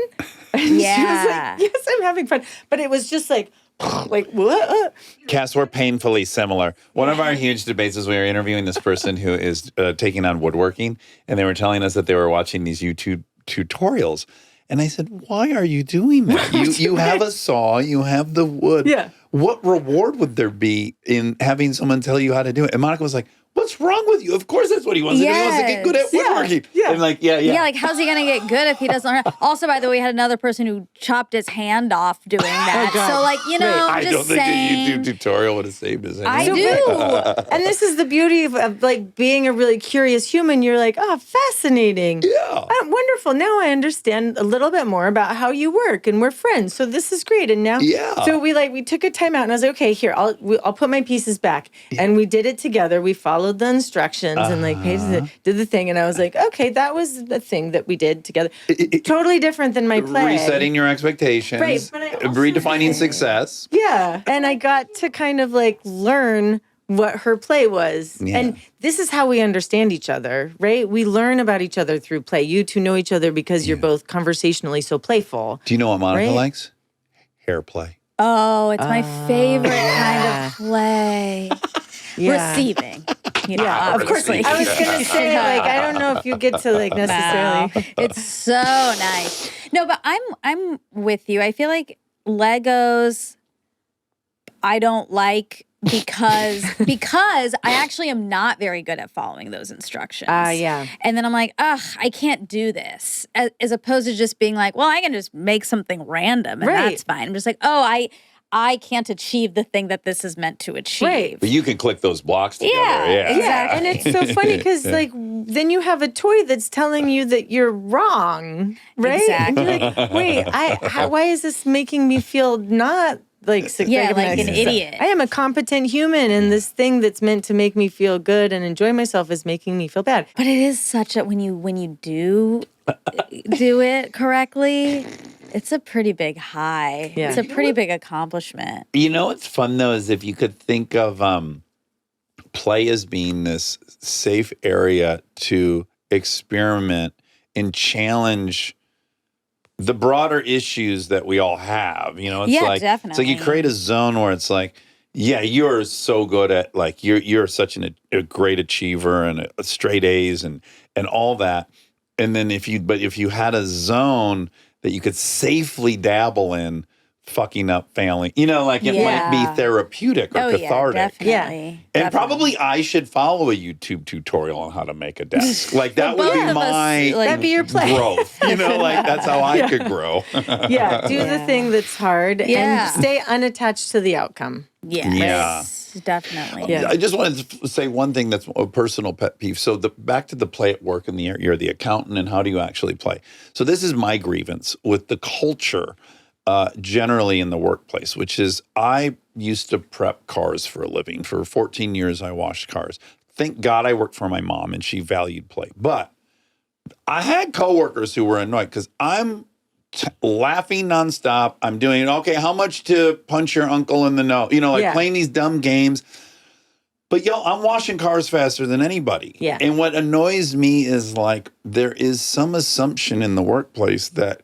And she was Yeah. like, yes, I'm having fun. But it was just like what? Cas, we're painfully similar. One of our huge debates is we were interviewing this person who is taking on woodworking, and they were telling us that they were watching these YouTube tutorials. And I said, why are you doing that? You have a saw, you have the wood. Yeah. What reward would there be in having someone tell you how to do it? And Monica was like, what's wrong with you? Of course that's what he wants to do. He wants to get good at woodworking. Yeah. And like, yeah. Yeah, like how's he gonna get good if he doesn't learn? Also, by the way, we had another person who chopped his hand off doing that. God. So, like, you know, I just don't think saying. a YouTube tutorial would have saved his hand. I do. And this is the beauty of like being a really curious human. You're like, oh, fascinating. Yeah. Wonderful. Now I understand a little bit more about how you work, and we're friends. So this is great. And now, Yeah. So we took a time out, and I was like, okay, here, I'll put my pieces back, and we did it together. We followed followed the instructions and like did the thing. And I was like, okay, that was the thing that we did together. Totally different than my play. Resetting your expectations, Right, but I also redefining success. Yeah. And I got to kind of like learn what her play was. Yeah. And this is how we understand each other, right? We learn about each other through play. You two know each other because you're both conversationally so playful. Do you know what Monica Right? likes? Hair play. Oh, it's my favorite kind of play. Yeah. Receiving. You know, Yeah, of course. obviously. I was going to say, like, I don't know if you get to like necessarily. Wow. It's so nice. No, but I'm with you. I feel like Legos I don't like because I actually am not very good at following those instructions. Yeah. And then I'm like, ugh, I can't do this. As opposed to just being like, well, I can just make something random and Right. that's fine. I'm just like, oh, I can't achieve the thing that this is meant to achieve. Right. But you can click those blocks together. Yeah, Yeah, and it's so funny because like then you have a toy that's telling you that you're wrong, right? Exactly. And you're like, wait, why is this making me feel not like Yeah, like an idiot. I am a competent human, and this thing that's meant to make me feel good and enjoy myself is making me feel bad. But it is such a when you do it correctly, it's a pretty big high. Yeah. It's a pretty big accomplishment. You know what's fun though is if you could think of play as being this safe area to experiment and challenge the broader issues that we all have. You know, it's Yeah, like it's like you definitely. create a zone where it's like, yeah, you're so good at like you're such a great achiever and a straight A's and all that. And then if you had a zone that you could safely dabble in fucking up failing, you know, like it might Yeah. be therapeutic or cathartic. Definitely. And probably I should follow a YouTube tutorial on how to make a desk. Like that would both be of us, my like- That'd be your play. growth. You know, like that's how I could grow. Yeah, do the thing that's hard Yeah. and stay unattached to the outcome. Yes. Yeah. Definitely. Yeah. I just wanted to say one thing that's a personal pet peeve. So back to the play at work and you're the accountant and how do you actually play? So this is my grievance with the culture generally in the workplace, which is I used to prep cars for a living. For 14 years, I washed cars. Thank God I worked for my mom and she valued play. But I had coworkers who were annoyed because I'm laughing nonstop. I'm doing, okay, how much to punch your uncle in the nose? You know, like playing these dumb games. But yo, I'm washing cars faster than anybody. Yeah. And what annoys me is like there is some assumption in the workplace that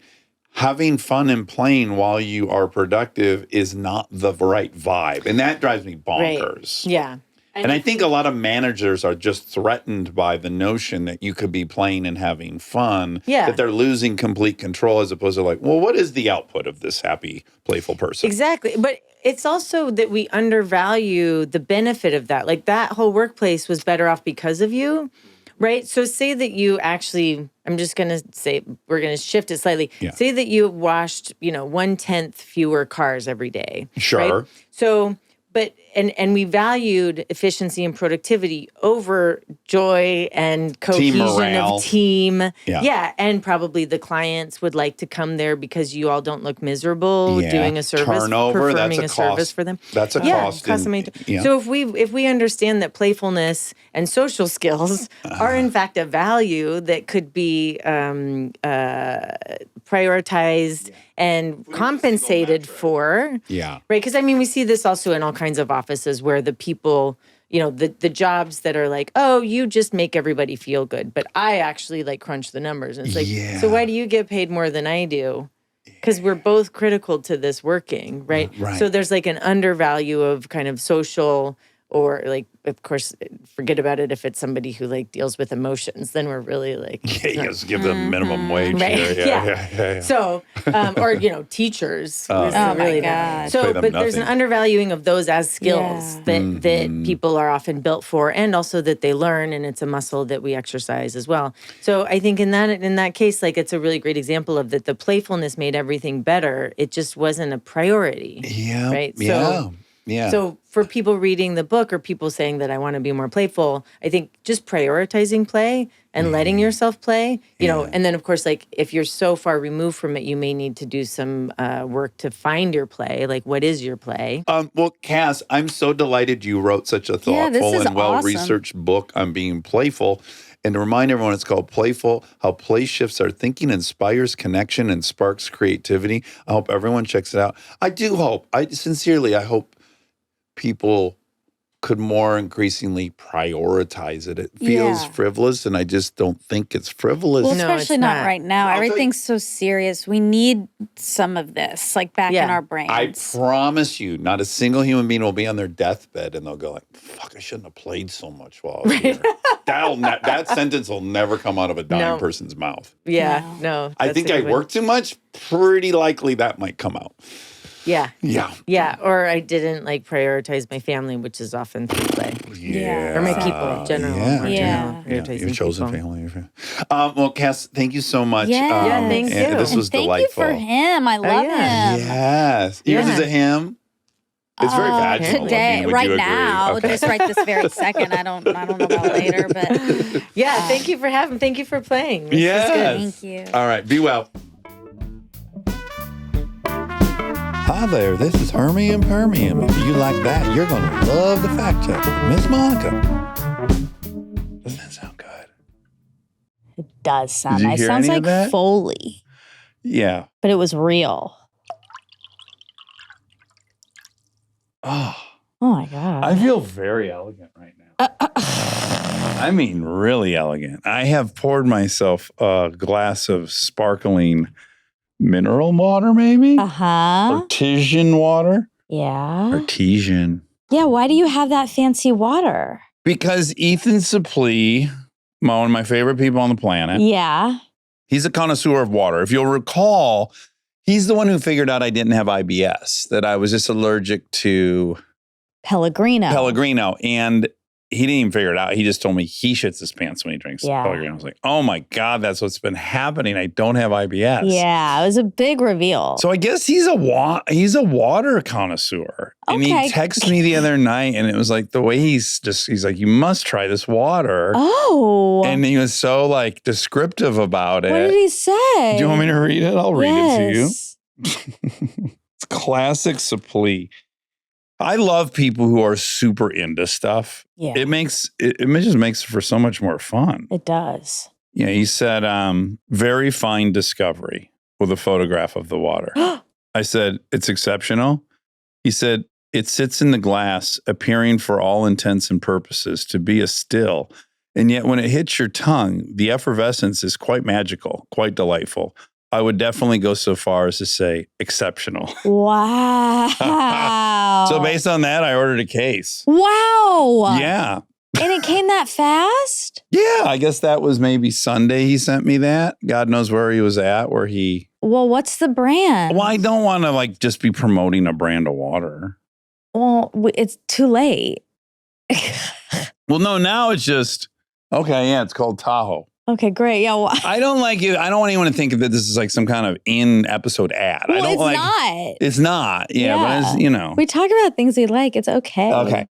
having fun and playing while you are productive is not the right vibe. And that drives me bonkers. Right. Yeah. And I think a lot of managers are just threatened by the notion that you could be playing and having fun, that they're losing complete control as opposed to like, well, what is the output of this happy, playful person? Exactly. But it's also that we undervalue the benefit of that. Like that whole workplace was better off because of you, right? So say that you actually, I'm just going to say, we're going to shift it slightly. Yeah. Say that you washed, 1/10 fewer cars every day. Sure. Right? So, but, and we valued efficiency and productivity over joy and cohesion morale. of team. Yeah. And probably the clients would like to come there because you all don't look miserable Yeah. doing a service, Turnover, performing that's a service cost. for them. That's a cost. cost in- yeah. So if we understand that playfulness and social skills are in fact a value that could be prioritized and compensated for. Yeah. Right. Because I mean, we see this also in all kinds of offices where the people, the jobs that are like, oh, you just make everybody feel good. But I actually like crunch the numbers. And it's like, so why do you get paid more than I do? Because we're both critical to this working. Right. Right. So there's like an undervalue of kind of social or like, of course, forget about it if it's somebody who like deals with emotions. Then we're really like, Yeah, just give them minimum wage Right. here. Yeah. So, or teachers. Oh my really God. Pay So, them but there's an nothing. undervaluing of those as skills Yeah. that people are often built for, and also that they learn, and it's a muscle that we exercise as well. So, I think in that case, like it's a really great example of that. The playfulness made everything better. It just wasn't a priority. Yeah. Right. Yeah. So, Yeah. So for people reading the book or people saying that I want to be more playful, I think just prioritizing play and letting yourself play, you know, and then of course, like if you're so far removed from it, you may need to do some work to find your play. Like, what is your play? Well, Cas, I'm so delighted you wrote such a Yeah, this thoughtful is and well-researched book on being playful. And to remind everyone, it's called Playful, How Play Shifts Our Thinking, Inspires Connection, and Sparks Creativity. I hope everyone checks it out. I hope people could more increasingly prioritize it. It feels Yeah. frivolous, and I just don't think it's frivolous. Well, No, especially it's not not. right now. I'll tell you- Everything's so serious. We need some of this, like back in Yeah. our brains. I promise you, not a single human being will be on their deathbed and they'll go like, fuck, I shouldn't have played so much while I was here. That sentence will never come out of a dying No. person's mouth. Yeah, no. I that's think a I good one. worked too much. Pretty likely that might come out. Yeah. Yeah. Yeah. Or I didn't like prioritize my family, which is often through play. Yeah. Or my people in general. Yeah. more Yeah. general, Your prioritizing chosen people. family. Well, Cas, thank you so much. Yes. Yeah, thank and you. This And was thank delightful. you for him. I love yeah. him. Yes. Yours is Yeah. a him. It's very vaginal. Today, Would you right agree? now, Okay. just right this very second. I don't know about later, but Yeah. Thank you for having. Thank you for playing. This was Yes. good. thank you. All right. Be well. Hi there, this is Hermie and Permium. If you like that, you're going to love the fact check with Miss Monica. Doesn't that sound good? It does sound Did you nice. hear Sounds any like of that? Foley, Yeah. but it was real. Oh, Oh my God. I feel very elegant right now. I mean, really elegant. I have poured myself a glass of sparkling mineral water, maybe? Uh-huh. Artesian water? Yeah. Artesian. Yeah, why do you have that fancy water? Because Ethan Suplee, one of my favorite people on the planet, Yeah. he's a connoisseur of water. If you'll recall, he's the one who figured out I didn't have IBS, that I was just allergic to Pellegrino. Pellegrino. And he didn't even figure it out. He just told me he shits his pants when he drinks Yeah. Pellegrino. I was like, oh my God, that's what's been happening. I don't have IBS. Yeah, it was a big reveal. So I guess he's a water connoisseur. And he Okay. texted me the other night, and it was like the way he's like, you must try this water. Oh. And he was so like descriptive about it. What did he say? Do you want me to read it? I'll read it to you. Yes. It's classic Suplee. I love people who are super into stuff. Yeah, It just makes it for so much more fun. it does. Yeah, he said, very fine discovery with a photograph of the water. I said, it's exceptional. He said, it sits in the glass, appearing for all intents and purposes to be a still. And yet when it hits your tongue, the effervescence is quite magical, quite delightful. I would definitely go so far as to say exceptional. Wow. So based on that, I ordered a case. Wow. Yeah. And it came that fast? Yeah. I guess that was maybe Sunday he sent me that. God knows where he was at, where he. Well, what's the brand? Well, I don't want to like just be promoting a brand of water. Well, it's too late. Well, no, now it's just, okay, yeah, it's called Tahoe. Okay, great. Yeah. Well, I don't like it. I don't want anyone to think that this is like some kind of in-episode ad. I don't it's like. not. It's not. Yeah, but it's, you know. We talk about things we like. It's okay. Okay.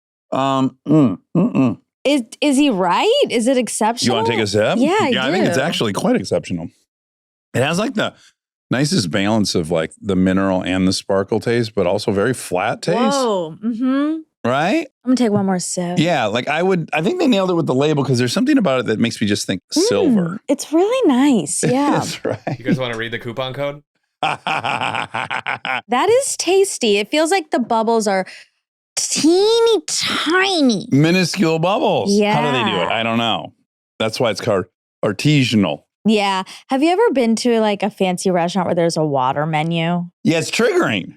Is he right? Is it You exceptional? want to take a sip? Yeah, I I think it's do. actually quite exceptional. It has like the nicest balance of like the mineral and the sparkle taste, but also very flat taste. Whoa. Mm-hmm. Right? I'm gonna take one more sip. Yeah. Like I think they nailed it with the label because there's something about it that makes me just think silver. It's really nice. Yeah. That's right. You guys want to read the coupon code? That is tasty. It feels like the bubbles are teeny tiny. Minuscule bubbles. How do they do it? Yeah. I don't know. That's why it's called artisanal. Yeah. Have you ever been to like a fancy restaurant where there's a water menu? Yeah, it's triggering.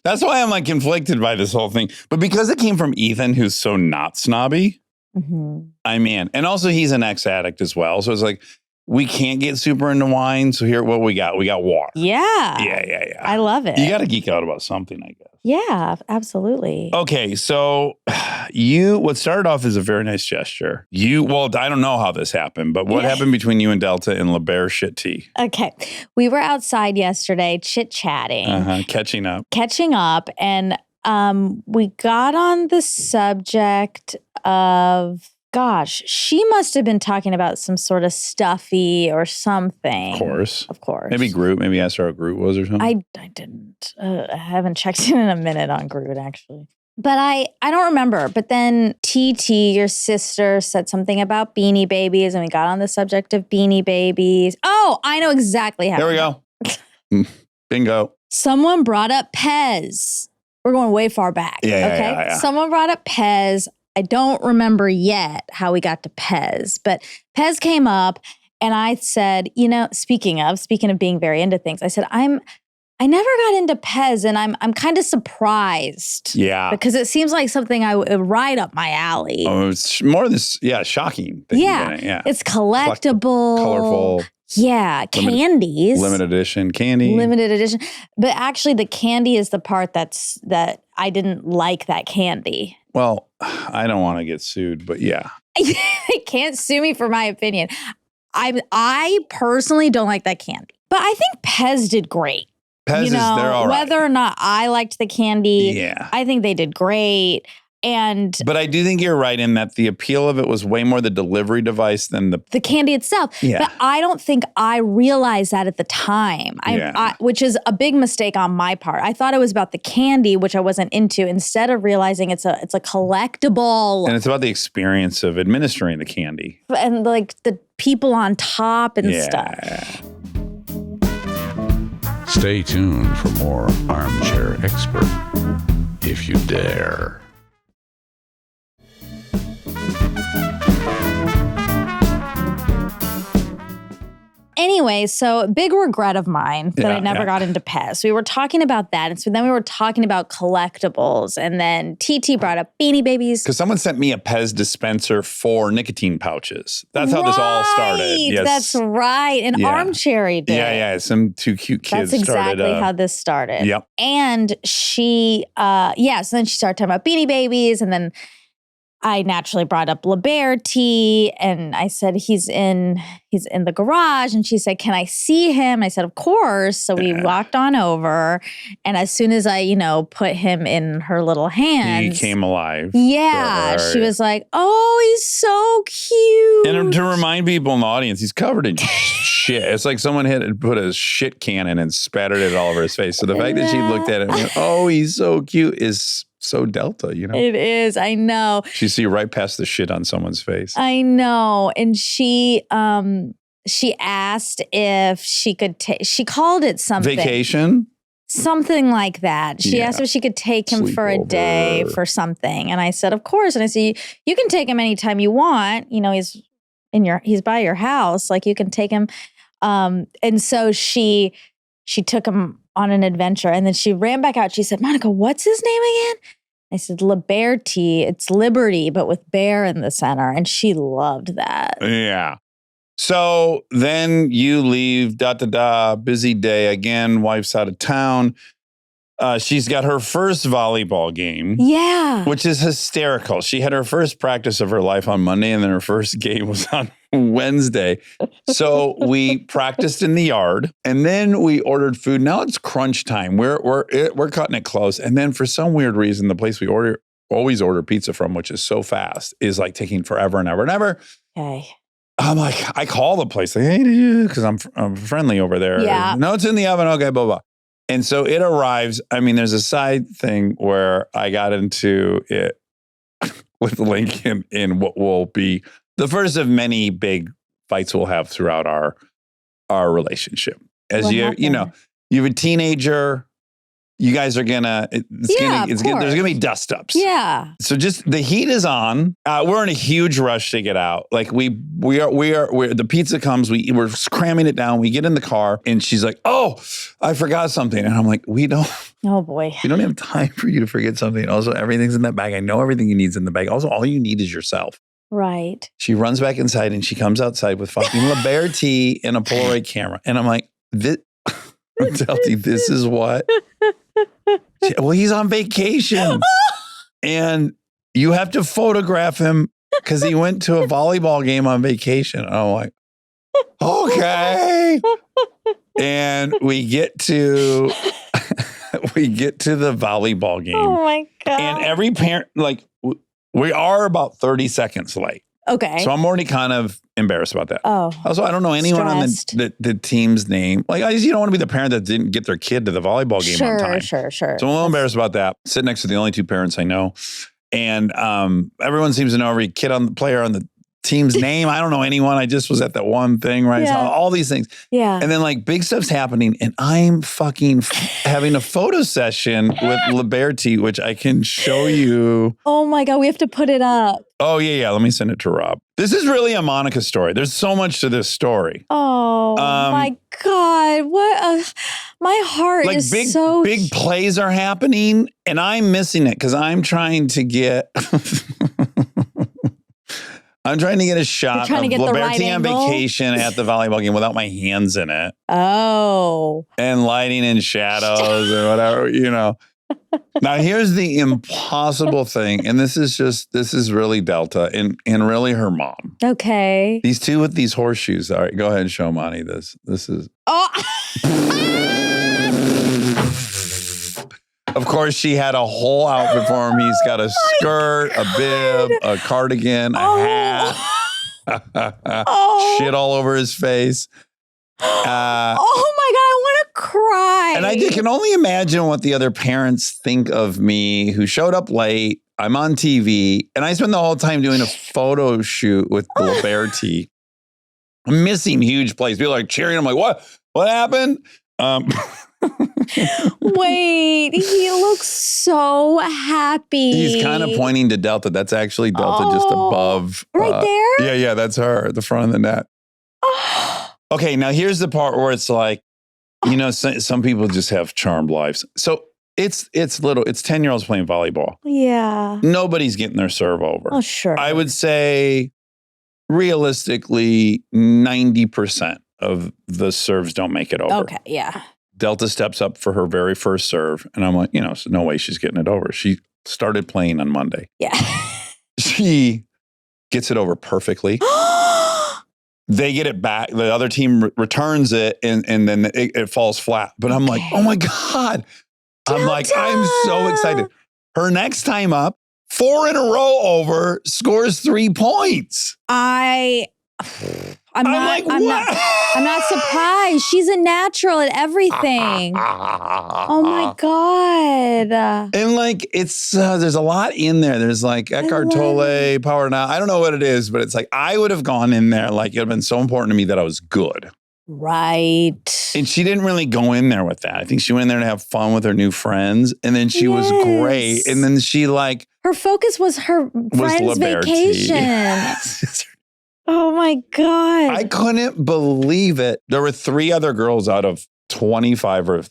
That's why I'm like conflicted by this whole thing. But because it came from Ethan, who's so not snobby, Mm-hmm. I'm in. And also he's an ex-addict as well. So it's like, we can't get super into wine. So here, what we got? We got water. Yeah. Yeah. I love it. You got to geek out about something, I guess. Yeah, absolutely. Okay, so what started off as a very nice gesture. I don't know how this happened, but what Yeah. happened between you and Delta and LeBear shit tea? Okay. We were outside yesterday chit-chatting, Catching up. catching up, and we got on the subject of, gosh, she must have been talking about some sort of stuffy or something. Of course. Maybe Groot. Maybe asked her how Groot was or something. I didn't. I haven't checked in a minute on Groot, actually. But I don't remember. But then TT, your sister, said something about Beanie Babies, and we got on the subject of Beanie Babies. Oh, I know exactly how. There we go. Bingo. Someone brought up Pez. We're going way far back. Yeah. Someone brought up Pez. I don't remember yet how we got to Pez, but Pez came up, and I said, speaking of being very into things, I said, I never got into Pez, and I'm kind of surprised. Yeah. Because it seems like something I would right up my alley. Oh, it's more this, shocking. Yeah. It's collectible. Colorful. Yeah. Candies. Limited edition candy. Limited edition. But actually the candy is the part that I didn't like that candy. Well, I don't want to get sued, but yeah. They can't sue me for my opinion. I personally don't like that candy. But I think Pez did great. Pez they're all right. Whether or not I liked the candy, I think they did great. But I do think you're right in that the appeal of it was way more the delivery device than the candy itself. Yeah. But I don't think I realized that at the time, which is a big mistake on my part. I thought it was about the candy, which I wasn't into, instead of realizing it's a collectible. And it's about the experience of administering the candy. And like the people on top and stuff. Stay tuned for more Armchair Expert, if you dare. Anyway, so big regret of mine that I never got into Pez. We were talking about that. And so then we were talking about collectibles. And then TT brought up Beanie Babies. Because someone sent me a Pez dispenser for nicotine pouches. That's how this all started. Yes. That's right. And Armchair did. Yeah. Some two cute kids That's exactly how this started. Yep. And she, so then she started talking about Beanie Babies. And then I naturally brought up Liberty, and I said, he's in the garage. And she said, can I see him? I said, of course. So we walked on over. And as soon as I, put him in her little hands. He came alive. Yeah. She was like, oh, he's so cute. And to remind people in the audience, he's covered in shit. It's like someone had put a shit cannon and spattered it all over his face. So the fact that she looked at it and went, oh, he's so cute is so Delta, It is. I know. She see right past the shit on someone's face. I know. And she asked if she could take, she called it something. Vacation? Something like that. She asked if she could take him for a day for something. And I said, of course. And I said, you can take him anytime you want. He's by your house. Like, you can take him. And so she took him on an adventure, and then she ran back out. She said, Monica, what's his name again? I said, Liberty. It's Liberty, but with bear in the center. And she loved that. Yeah. So then you leave, busy day again. Wife's out of town. She's got her first volleyball game. Yeah. Which is hysterical. She had her first practice of her life on Monday, and then her first game was on Wednesday. So we practiced in the yard, and then we ordered food. Now it's crunch time. We're cutting it close. And then for some weird reason, the place we always order pizza from, which is so fast, is like taking forever and ever and ever. Okay. I'm like, I call the place, like, hey, because I'm friendly over there. Yeah. No, it's in the oven. Okay, blah, blah. And so it arrives. I mean, there's a side thing where I got into it with Lincoln in what will be the first of many big fights we'll have throughout our relationship. As you have a teenager, you guys are there's gonna be dust ups. Yeah. So just the heat is on. We're in a huge rush to get out. Like we are. The pizza comes. We're cramming it down. We get in the car, and she's like, "Oh, I forgot something." And I'm like, "We don't." Oh boy. We don't have time for you to forget something. Also, everything's in that bag. I know everything you need's in the bag. Also, all you need is yourself. Right. She runs back inside, and she comes outside with fucking Liberty and a Polaroid camera, and I'm like, "This." This is what. Well, he's on vacation, and you have to photograph him because he went to a volleyball game on vacation. And I'm like, okay. And we get to we get to the volleyball game. Oh my God. And every parent, like, we are about 30 seconds late. Okay. So I'm already kind of embarrassed about that. Oh. Also, I don't know anyone Stressed. on the team's name. Like, you don't want to be the parent that didn't get their kid to the volleyball game on time. Sure. So I'm a little embarrassed about that. Sit next to the only two parents I know. And everyone seems to know every player on the team's name. I don't know anyone. I just was at that one thing, right? Yeah. So all these things. Yeah. And then like big stuff's happening and I'm fucking having a photo session with Liberty, which I can show you. Oh my God, we have to put it up. Oh, yeah. Let me send it to Rob. This is really a Monica story. There's so much to this story. Oh my God. What my heart Like is big so plays are happening and I'm missing it because I'm trying to get a shot trying to of get the right Liberty on angle? vacation at the volleyball game without my hands in it Oh. and lighting in shadows or whatever, Now, here's the impossible thing. And this is really Delta and really her mom. Okay. These two with these horseshoes. All right, go ahead and show Monty this. This is. Oh. Of course, she had a whole outfit for him. He's got a skirt, a bib, a cardigan, a hat, shit all over his face. Oh my God, I want to cry. And I can only imagine what the other parents think of me who showed up late. I'm on TV and I spend the whole time doing a photo shoot with Liberty. I'm missing huge plays. People are like cheering. I'm like, what happened? Wait, he looks so happy. He's kind of pointing to Delta. That's actually Delta just above. Right there? Yeah, that's her at the front of the net. Okay, now here's the part where it's like, some people just have charmed lives. So it's 10-year-olds playing volleyball. Yeah. Nobody's getting their serve over. Oh, sure. I would say realistically 90% of the serves don't make it over. Okay, yeah. Delta steps up for her very first serve. And I'm like, so no way she's getting it over. She started playing on Monday. Yeah. She gets it over perfectly. They get it back. The other team returns it and then it falls flat. But I'm like, oh my God. I'm like, I'm so excited. Her next time up, 4 in a row over, scores 3 points. I'm not surprised. She's a natural at everything. Oh my God. And like, it's, there's a lot in there. There's like Eckhart Tolle, Power Now. I don't know what it is, but it's like, I would have gone in there. Like it would have been so important to me that I was good. Right. And she didn't really go in there with that. I think she went in there to have fun with her new friends. And then she was great. And then she her focus was her friend's vacation. Yes. Oh my God. I couldn't believe it. There were 3 other girls out of 25 or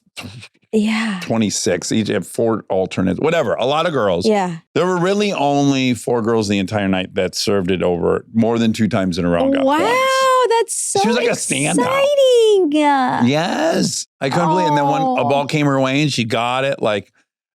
26. Each had 4 alternates, whatever. A lot of girls. Yeah. There were really only 4 girls the entire night that served it over more than 2 times in a row. And got points. That's so She was like exciting. a standout. Yes. I couldn't believe it. And then when a ball came her way and she got it,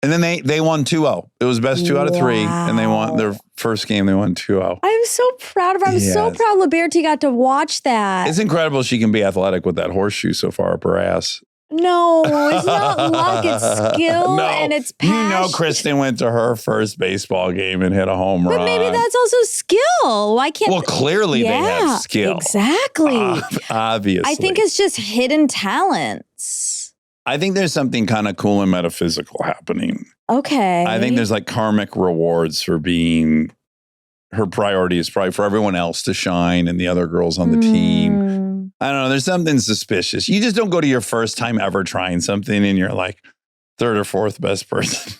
and then they won 2-0. It was best 2 out of 3. And they won their first game. They won 2-0. I'm so proud of her. I'm so proud Liberty got to watch that. It's incredible she can be athletic with that horseshoe so far up her ass. No, it's not luck. It's skill and it's passion. Kristen went to her first baseball game and hit a home run. But maybe that's also skill. Why can't? Well, clearly they have skill. Exactly. Obviously. I think it's just hidden talents. I think there's something kind of cool and metaphysical happening. Okay. I think there's like karmic rewards for being, her priority is probably for everyone else to shine and the other girls on the team. I don't know. There's something suspicious. You just don't go to your first time ever trying something and you're like 3rd or 4th best person.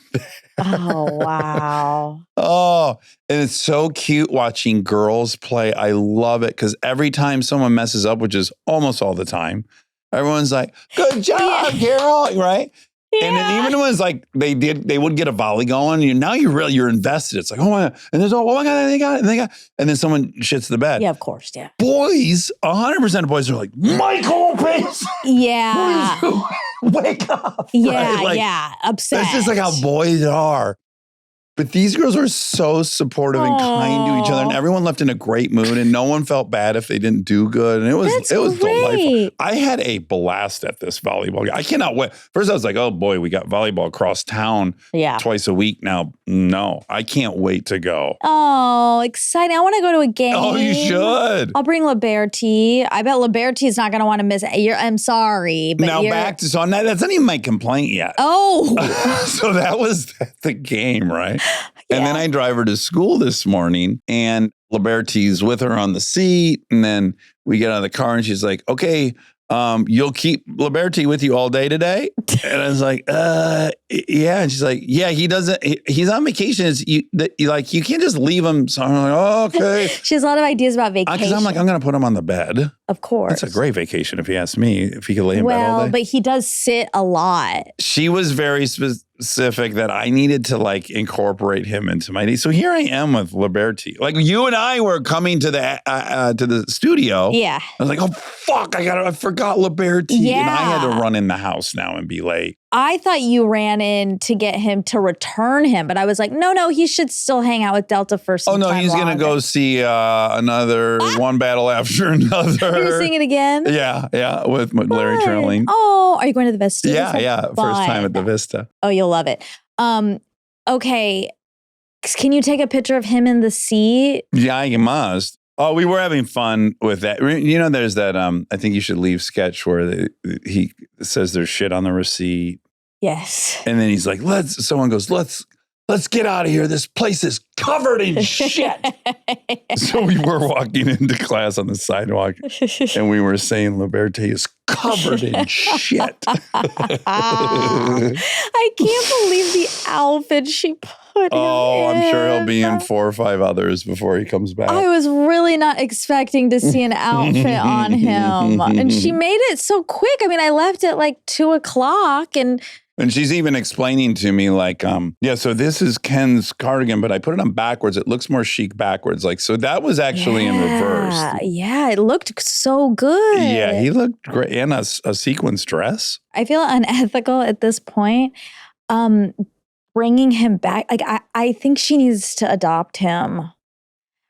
Oh, wow. Oh, and it's so cute watching girls play. I love it because every time someone messes up, which is almost all the time, everyone's like, good job, Carol, right? Yeah. And then even when it's like they would get a volley going, you're invested. It's like, oh my God. And there's, oh my God, they got it. And then someone shits the bed. Yeah, of course, yeah. Boys, 100% of boys are like, Michael, please. Yeah. Wake up. Yeah, right? yeah. Upset. That's just like how boys are. But these girls are so supportive and kind to each other, and everyone left in a great mood, and no one felt bad if they didn't do good. And it was delightful. great. I had a blast at this volleyball game. I cannot wait. First, I was like, oh boy, we got volleyball across town twice a week now. No, I can't wait to go. Oh, exciting. I want to go to a game. Oh, you should. I'll bring Liberty. I bet Liberty is not going to want to miss it. I'm sorry. But Now back to, so that's not even my complaint yet. Oh. So that was the game, right? And then I drive her to school this morning, and Liberty's with her on the seat. And then we get out of the car, and she's like, okay, you'll keep Liberty with you all day today? And I was like, yeah. And she's like, yeah, he doesn't, he's on vacation. You can't just leave him. So I'm like, oh, okay. She has a lot of ideas about vacation. Because I'm like, I'm going to put him on the bed. Of course. That's a great vacation if you ask me, if he could lay in bed all day. Well, but he does sit a lot. She was very specific that I needed to like incorporate him into my day. So here I am with Liberty. Like you and I were coming to the studio. Yeah. I was like, oh fuck, I forgot Liberty. Yeah. And I had to run in the house now and be late. I thought you ran in to get him to return him, but I was like, no, he should still hang out with Delta for some time. Oh no, he's going to go see another One Battle After Another. You're singing again? Yeah, with Larry Trilling. Oh, are you going to the Vista? Yeah, first time at the Vista. Oh, you'll love it. Okay, can you take a picture of him in the seat? Yeah, I must. Oh, we were having fun with that. You know, there's that I think you should leave sketch where he says there's shit on the receipt. Yes. And then he's like, someone goes, let's get out of here. This place is covered in shit. So we were walking into class on the sidewalk and we were saying Liberty is covered in shit. I can't believe the outfit she put him I'm sure he'll be in in. 4 or 5 others before he comes back. I was really not expecting to see an outfit on him. And she made it so quick. I mean, I left at like 2:00 And she's even explaining to me like, so this is Ken's cardigan, but I put it on backwards. It looks more chic backwards. Like, so that was actually in reverse. Yeah, it looked so good. Yeah, he looked great. And a sequins dress. I feel unethical at this point. Bringing him back. Like, I think she needs to adopt him.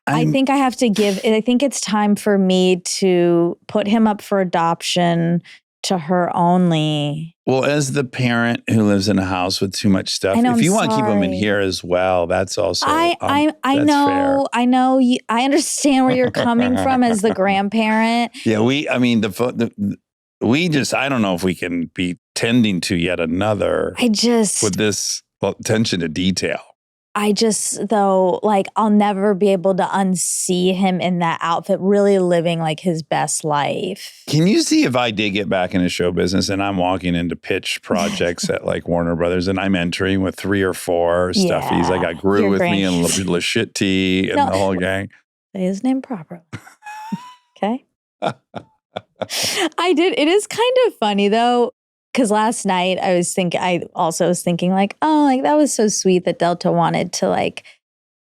I think I have to I think it's time for me to put him up for adoption to her only. Well, as the parent who lives in a house with too much stuff, if you want to keep him in here as well, that's also I know fair. I know I understand where you're coming from as the grandparent. Yeah, we just I don't know if we can be tending to yet another. With this attention to detail. Though, like, I'll never be able to unsee him in that outfit, really living like his best life. Can you see if I did get back into show business and I'm walking into pitch projects at like Warner Brothers and I'm entering with 3 or 4 stuffies? I got Gru with me and Lashitty and the whole gang. Say his name properly. Okay? It is kind of funny though. Because last night I also was thinking like, oh, like that was so sweet that Delta wanted to like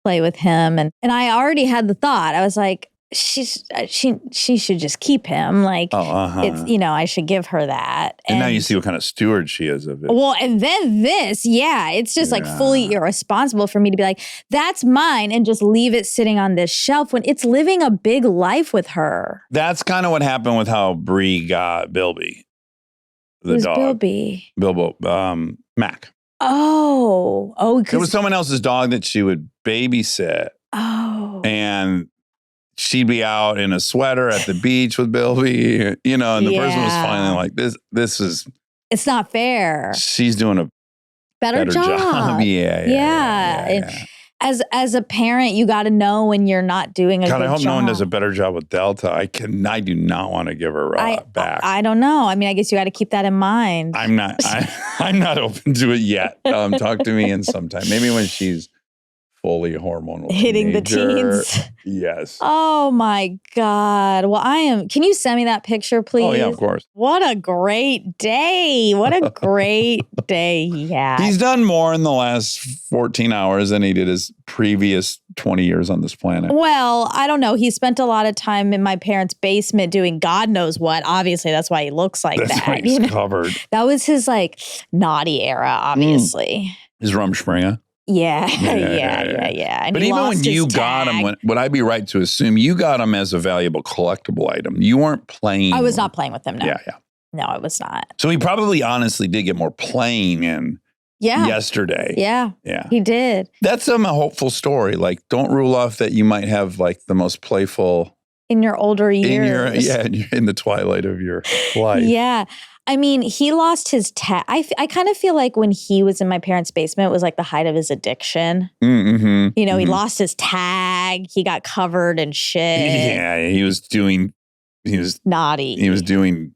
play with him. And I already had the thought. I was like, she should just keep him. Like, it's, I should give her that. And now you see what kind of steward she is of it. Well, and then this, it's just like fully irresponsible for me to be like, that's mine and just leave it sitting on this shelf when it's living a big life with her. That's kind of what happened with how Bree got Bilby. The dog. Bilby? Bilbo, Mac. Oh. It was someone else's dog that she would babysit. Oh. And she'd be out in a sweater at the beach with Bilby, and the person was finally like, this is... It's not fair. She's doing a better job. Yeah. As a parent, you got to know when you're not doing a good job. I hope no one does a better job with Delta. I do not want to give her back. I don't know. I mean, I guess you got to keep that in mind. I'm not open to it yet. Talk to me in some time. Maybe when she's fully hormonal. Hitting teenager. the teens. Yes. Oh my God. Well, can you send me that picture, please? Oh yeah, of course. What a great day. What a great day he had. He's done more in the last 14 hours than he did his previous 20 years on this planet. Well, I don't know. He spent a lot of time in my parents' basement doing God knows what. Obviously, that's why he looks like that's that. Why he's covered. That was his like naughty era, obviously. His Rumspringa. Yeah. And But he even when lost his you got tag. them, would I be right to assume you got them as a valuable collectible item? You weren't playing. I was not playing with him. No. Yeah. No, I was not. So he probably honestly did get more playing in yesterday. Yeah. Yeah. He did. That's a hopeful story. Like, don't rule off that you might have like the most playful In your older years. in the twilight of your life. Yeah. I mean, he lost his tag. I kind of feel like when he was in my parents' basement, it was like the height of his addiction. Mm-hmm. You know, he lost his tag. He got covered in shit. Yeah, he was naughty. He was doing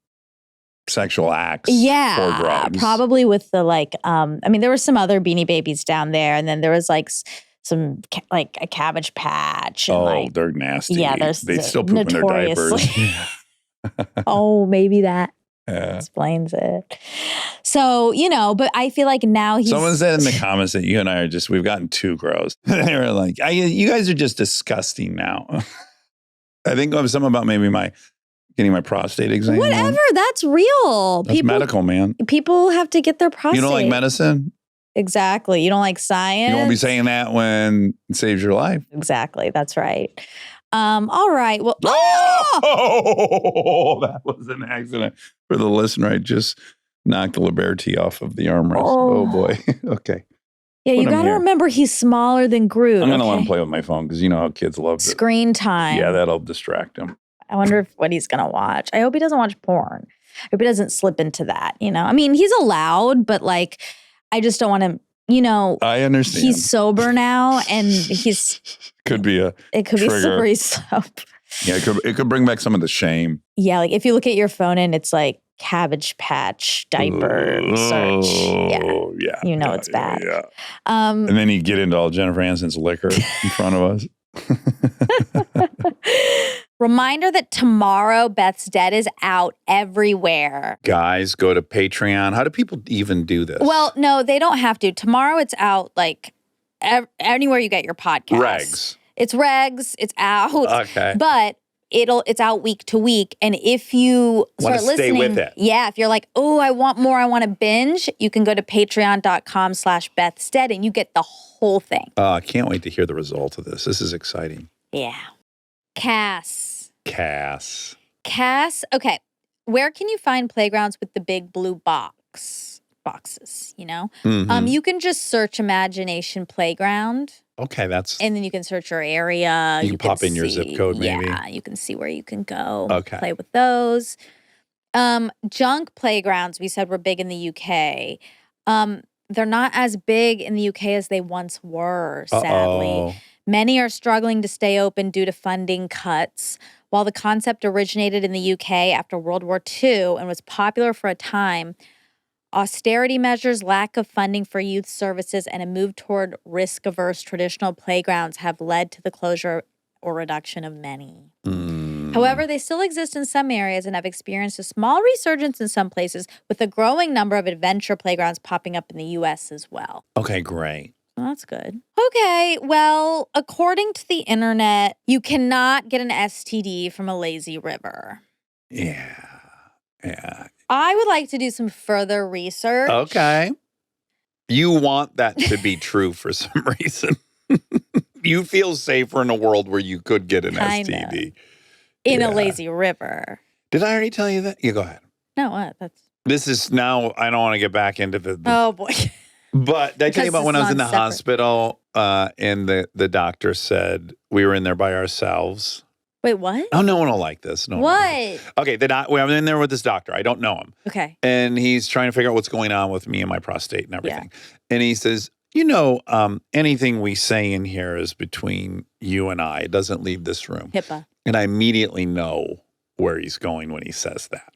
sexual acts. Yeah, for drugs. probably with the I mean, there were some other Beanie Babies down there, and then there was like some like a Cabbage Patch. And they're nasty. Yeah, they still poop in their diapers. Oh, maybe that explains it. So, but I feel like now he's... Someone said in the comments that you and I we've gotten too gross. They were like, you guys are just disgusting now. I think something about maybe getting my prostate exam. Whatever, that's real. That's medical, man. People have to get their prostate. You don't like medicine? Exactly. You don't like science? You won't be saying that when it saves your life. Exactly. That's right. All right. Well, oh, that was an accident for the listener. I just knocked the Liberty off of the armrest. Oh boy. Okay. Yeah, you got to remember he's smaller than Groot. I'm going to let him play with my phone because you know how kids love screen time. Yeah, that'll distract him. I wonder what he's going to watch. I hope he doesn't watch porn. I hope he doesn't slip into that, I mean, he's allowed, but like, I just don't want him, I understand. He's sober now and could be a it could trigger. be slippery slope. Yeah, it could bring back some of the shame. Yeah, like if you look at your phone and it's like Cabbage Patch diaper search. Yeah. It's bad. Yeah. And then you get into all Jennifer Aniston's liquor in front of us. Reminder that tomorrow Beth's Dead is out everywhere. Guys, go to Patreon. How do people even do this? Well, no, they don't have to. Tomorrow it's out like anywhere you get your podcast. Regs. It's regs. It's out. Okay. But it's out week to week. And if you start listening, stay with it. Yeah, if you're like, oh, I want more, I want to binge, you can go to patreon.com/BethStead and you get the whole thing. I can't wait to hear the result of this. This is exciting. Yeah. Cas. Okay. Where can you find playgrounds with the big blue boxes, Mm-hmm. You can just search Imagination Playground. Okay, and then you can search your area. You can pop in your zip code, maybe. Yeah, you can see where you can go. Okay. Play with those. Junk playgrounds, we said, were big in the UK. They're not as big in the UK as they once were, sadly. Many are struggling to stay open due to funding cuts. While the concept originated in the UK after World War II and was popular for a time, austerity measures, lack of funding for youth services, and a move toward risk-averse traditional playgrounds have led to the closure or reduction of many. However, they still exist in some areas and have experienced a small resurgence in some places, with a growing number of adventure playgrounds popping up in the U.S. as well. Okay, great. Well, that's good. Okay, well, according to the internet, you cannot get an STD from a lazy river. Yeah. I would like to do some further research. Okay. You want that to be true for some reason. You feel safer in a world where you could get an STD. In a lazy river. Did I already tell you that? You go ahead. No, what? This is now, I don't want to get back into the oh, boy. But did I tell you about when I was in the separate. hospital and the doctor said we were in there by ourselves? Wait, what? Oh, no one will like this. No. What? Okay, I'm in there with this doctor. I don't know him. Okay. And he's trying to figure out what's going on with me and my prostate and everything. Yeah. And he says, anything we say in here is between you and I. It doesn't leave this room. HIPAA. And I immediately know where he's going when he says that.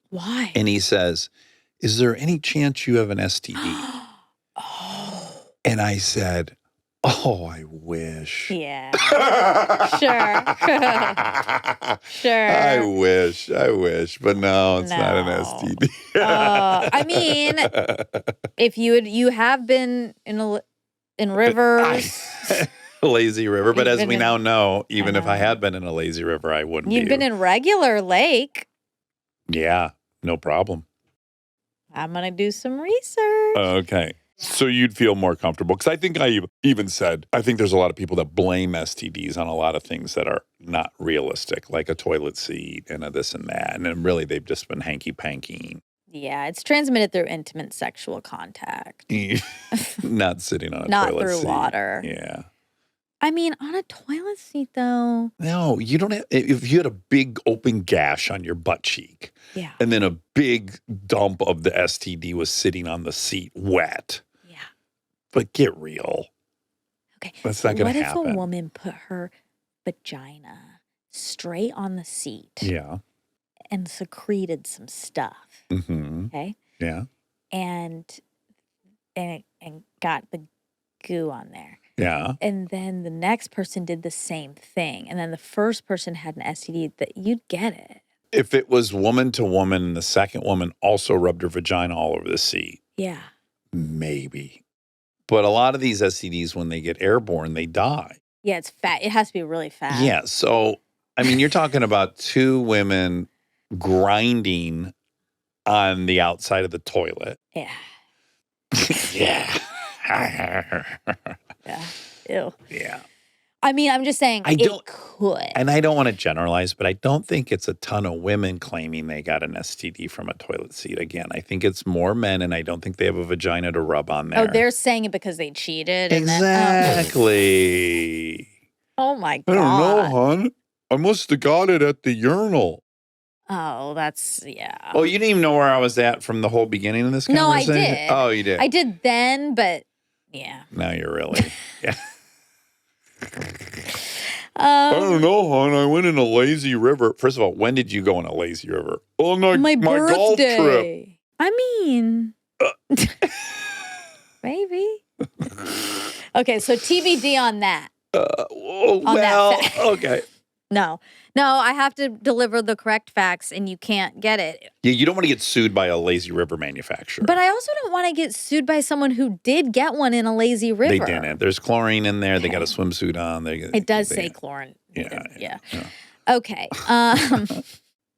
Why? And he says, is there any chance you have an STD? And I said, oh, I wish. Yeah. Sure. I wish. But no, it's not an STD. I mean, if you have been in rivers. Lazy river. But as we in- now know, even if I had been in a lazy river, I wouldn't be. You've been in regular lake. Yeah, no problem. I'm going to do some research. Okay. So you'd feel more comfortable. Because I think I even said, I think there's a lot of people that blame STDs on a lot of things that are not realistic, like a toilet seat and a this and that. And then really they've just been hanky-panky. Yeah, it's transmitted through intimate sexual contact. Not sitting on a Not toilet through seat. water. Yeah. I mean, on a toilet seat, though. No, you don't have, if you had a big open gash on your butt cheek Yeah. and then a big dump of the STD was sitting on the seat wet. Yeah. But get real. Okay. That's not going to happen. What if a woman put her vagina straight on the seat Yeah. and secreted some stuff? Mm-hmm. Okay. Yeah. And got the goo on there. Yeah. And then the next person did the same thing. And then the first person had an STD, that you'd get it. If it was woman to woman and the second woman also rubbed her vagina all over the seat, Yeah. maybe. But a lot of these STDs, when they get airborne, they die. Yeah, it's fat. It has to be really fat. Yeah. So, I mean, you're talking about two women grinding on the outside of the toilet. Yeah. Yeah. Yeah. Ew. Yeah. I mean, I'm just saying I don't- it could. And I don't want to generalize, but I don't think it's a ton of women claiming they got an STD from a toilet seat. Again, I think it's more men, and I don't think they have a vagina to rub on there. Oh, they're saying it because they cheated. Exactly. Oh my God. I don't know, hon. I must have got it at the urinal. Oh, that's, yeah. Oh, you didn't even know where I was at from the whole beginning of this No, I conversation? did. Oh, you did? I did then, but yeah. Now you're really. Yeah. I don't know, hon. I went in a lazy river. First of all, when did you go on a lazy river? Oh, no, My golf trip. birthday. I mean, maybe. Okay, so TBD on that. Oh, On that well, fact. okay. No, I have to deliver the correct facts, and you can't get it. Yeah, you don't want to get sued by a lazy river manufacturer. But I also don't want to get sued by someone who did get one in a lazy river. They didn't. There's chlorine in there. They got a swimsuit on. It does say chlorine. Yeah. Okay.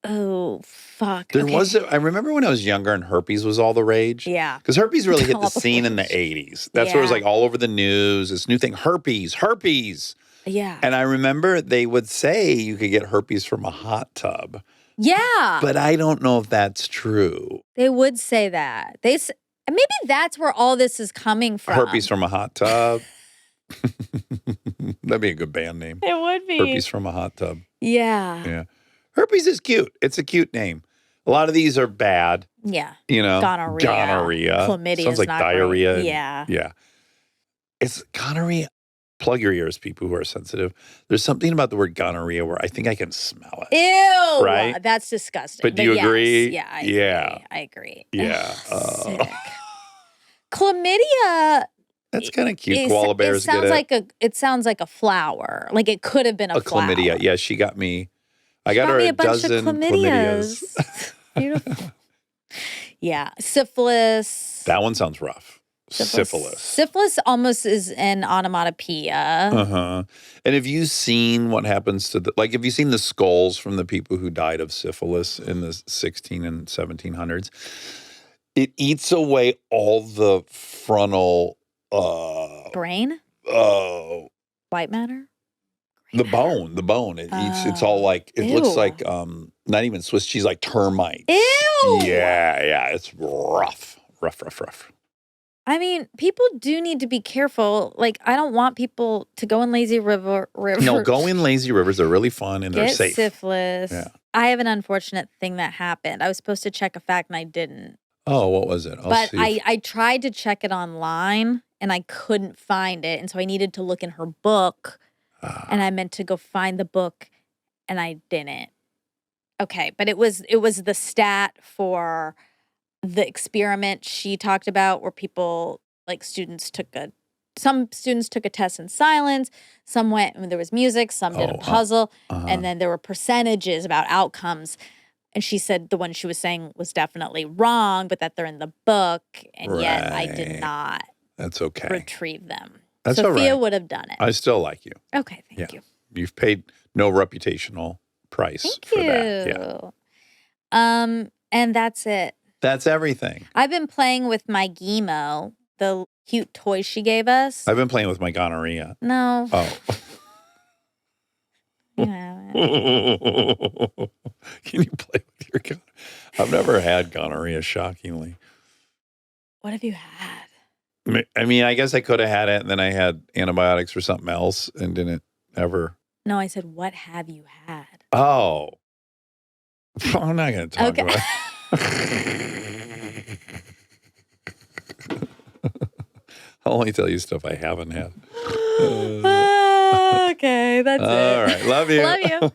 Oh, fuck. There Okay. was, I remember when I was younger and herpes was all the rage. Yeah. Because herpes really hit All the the scene in the rage. 80s. That's where it was Yeah. like all over the news, this new thing, herpes. Yeah. And I remember they would say you could get herpes from a hot tub. Yeah. But I don't know if that's true. They would say that. Maybe that's where all this is coming from. Herpes from a hot tub. That'd be a good band name. It would be. Herpes from a hot tub. Yeah. Yeah. Herpes is cute. It's a cute name. A lot of these are bad, Yeah. you know. Gonorrhea. Chlamydia Sounds is like not diarrhea. great. Yeah. Yeah. It's gonorrhea. Plug your ears, people who are sensitive. There's something about the word gonorrhea where I think I can smell it. Ew. Right? That's disgusting. But do you yes. agree? Yeah. I agree. Yeah. Sick. Chlamydia. That's kind of cute. It- Koala bears it sounds get it. it sounds like a flower. Like it could have been a flower. chlamydia. Yeah, she got me. I She got her me a bunch dozen of chlamydias. Beautiful. Yeah. Syphilis. That one sounds rough. Syphilis. Syphilis almost is an onomatopoeia. Uh-huh. And have you seen what happens to have you seen the skulls from the people who died of syphilis in the 16 and 1700s? It eats away all the frontal Brain? White matter? the bone. It eats, it's all like, it looks like, not even Swiss cheese, like termites. Ew. Yeah. It's rough. I mean, people do need to be careful. Like, I don't want people to go in lazy river. No, go in lazy rivers. They're really fun and they're Get safe. syphilis. Yeah. I have an unfortunate thing that happened. I was supposed to check a fact and I didn't. Oh, what was it? But I tried to check it online and I couldn't find it. And so I needed to look in her book. And I meant to go find the book and I didn't. Okay, but it was the stat for the experiment she talked about where people, like some students took a test in silence, some went when there was music, some did a puzzle, and then there were percentages about outcomes. And she said the one she was saying was definitely wrong, but that they're in the book, and yet I did not That's okay. retrieve them. That's all Sophia right. would have done it. I still like you. Okay, thank you. You've paid no reputational price Thank for you. that. Yeah. And that's it. That's everything. I've been playing with my Gemo, the cute toy she gave us. I've been playing with my gonorrhea. No. Oh. You haven't. Can you play with your gonorrhea? I've never had gonorrhea, shockingly. What have you had? I mean, I guess I could have had it, and then I had antibiotics for something else and didn't ever. No, I said, what have you had? Oh. I'm not going to talk Okay. about it. I'll only tell you stuff I haven't had. Okay, that's it. All right. Love you. Love you.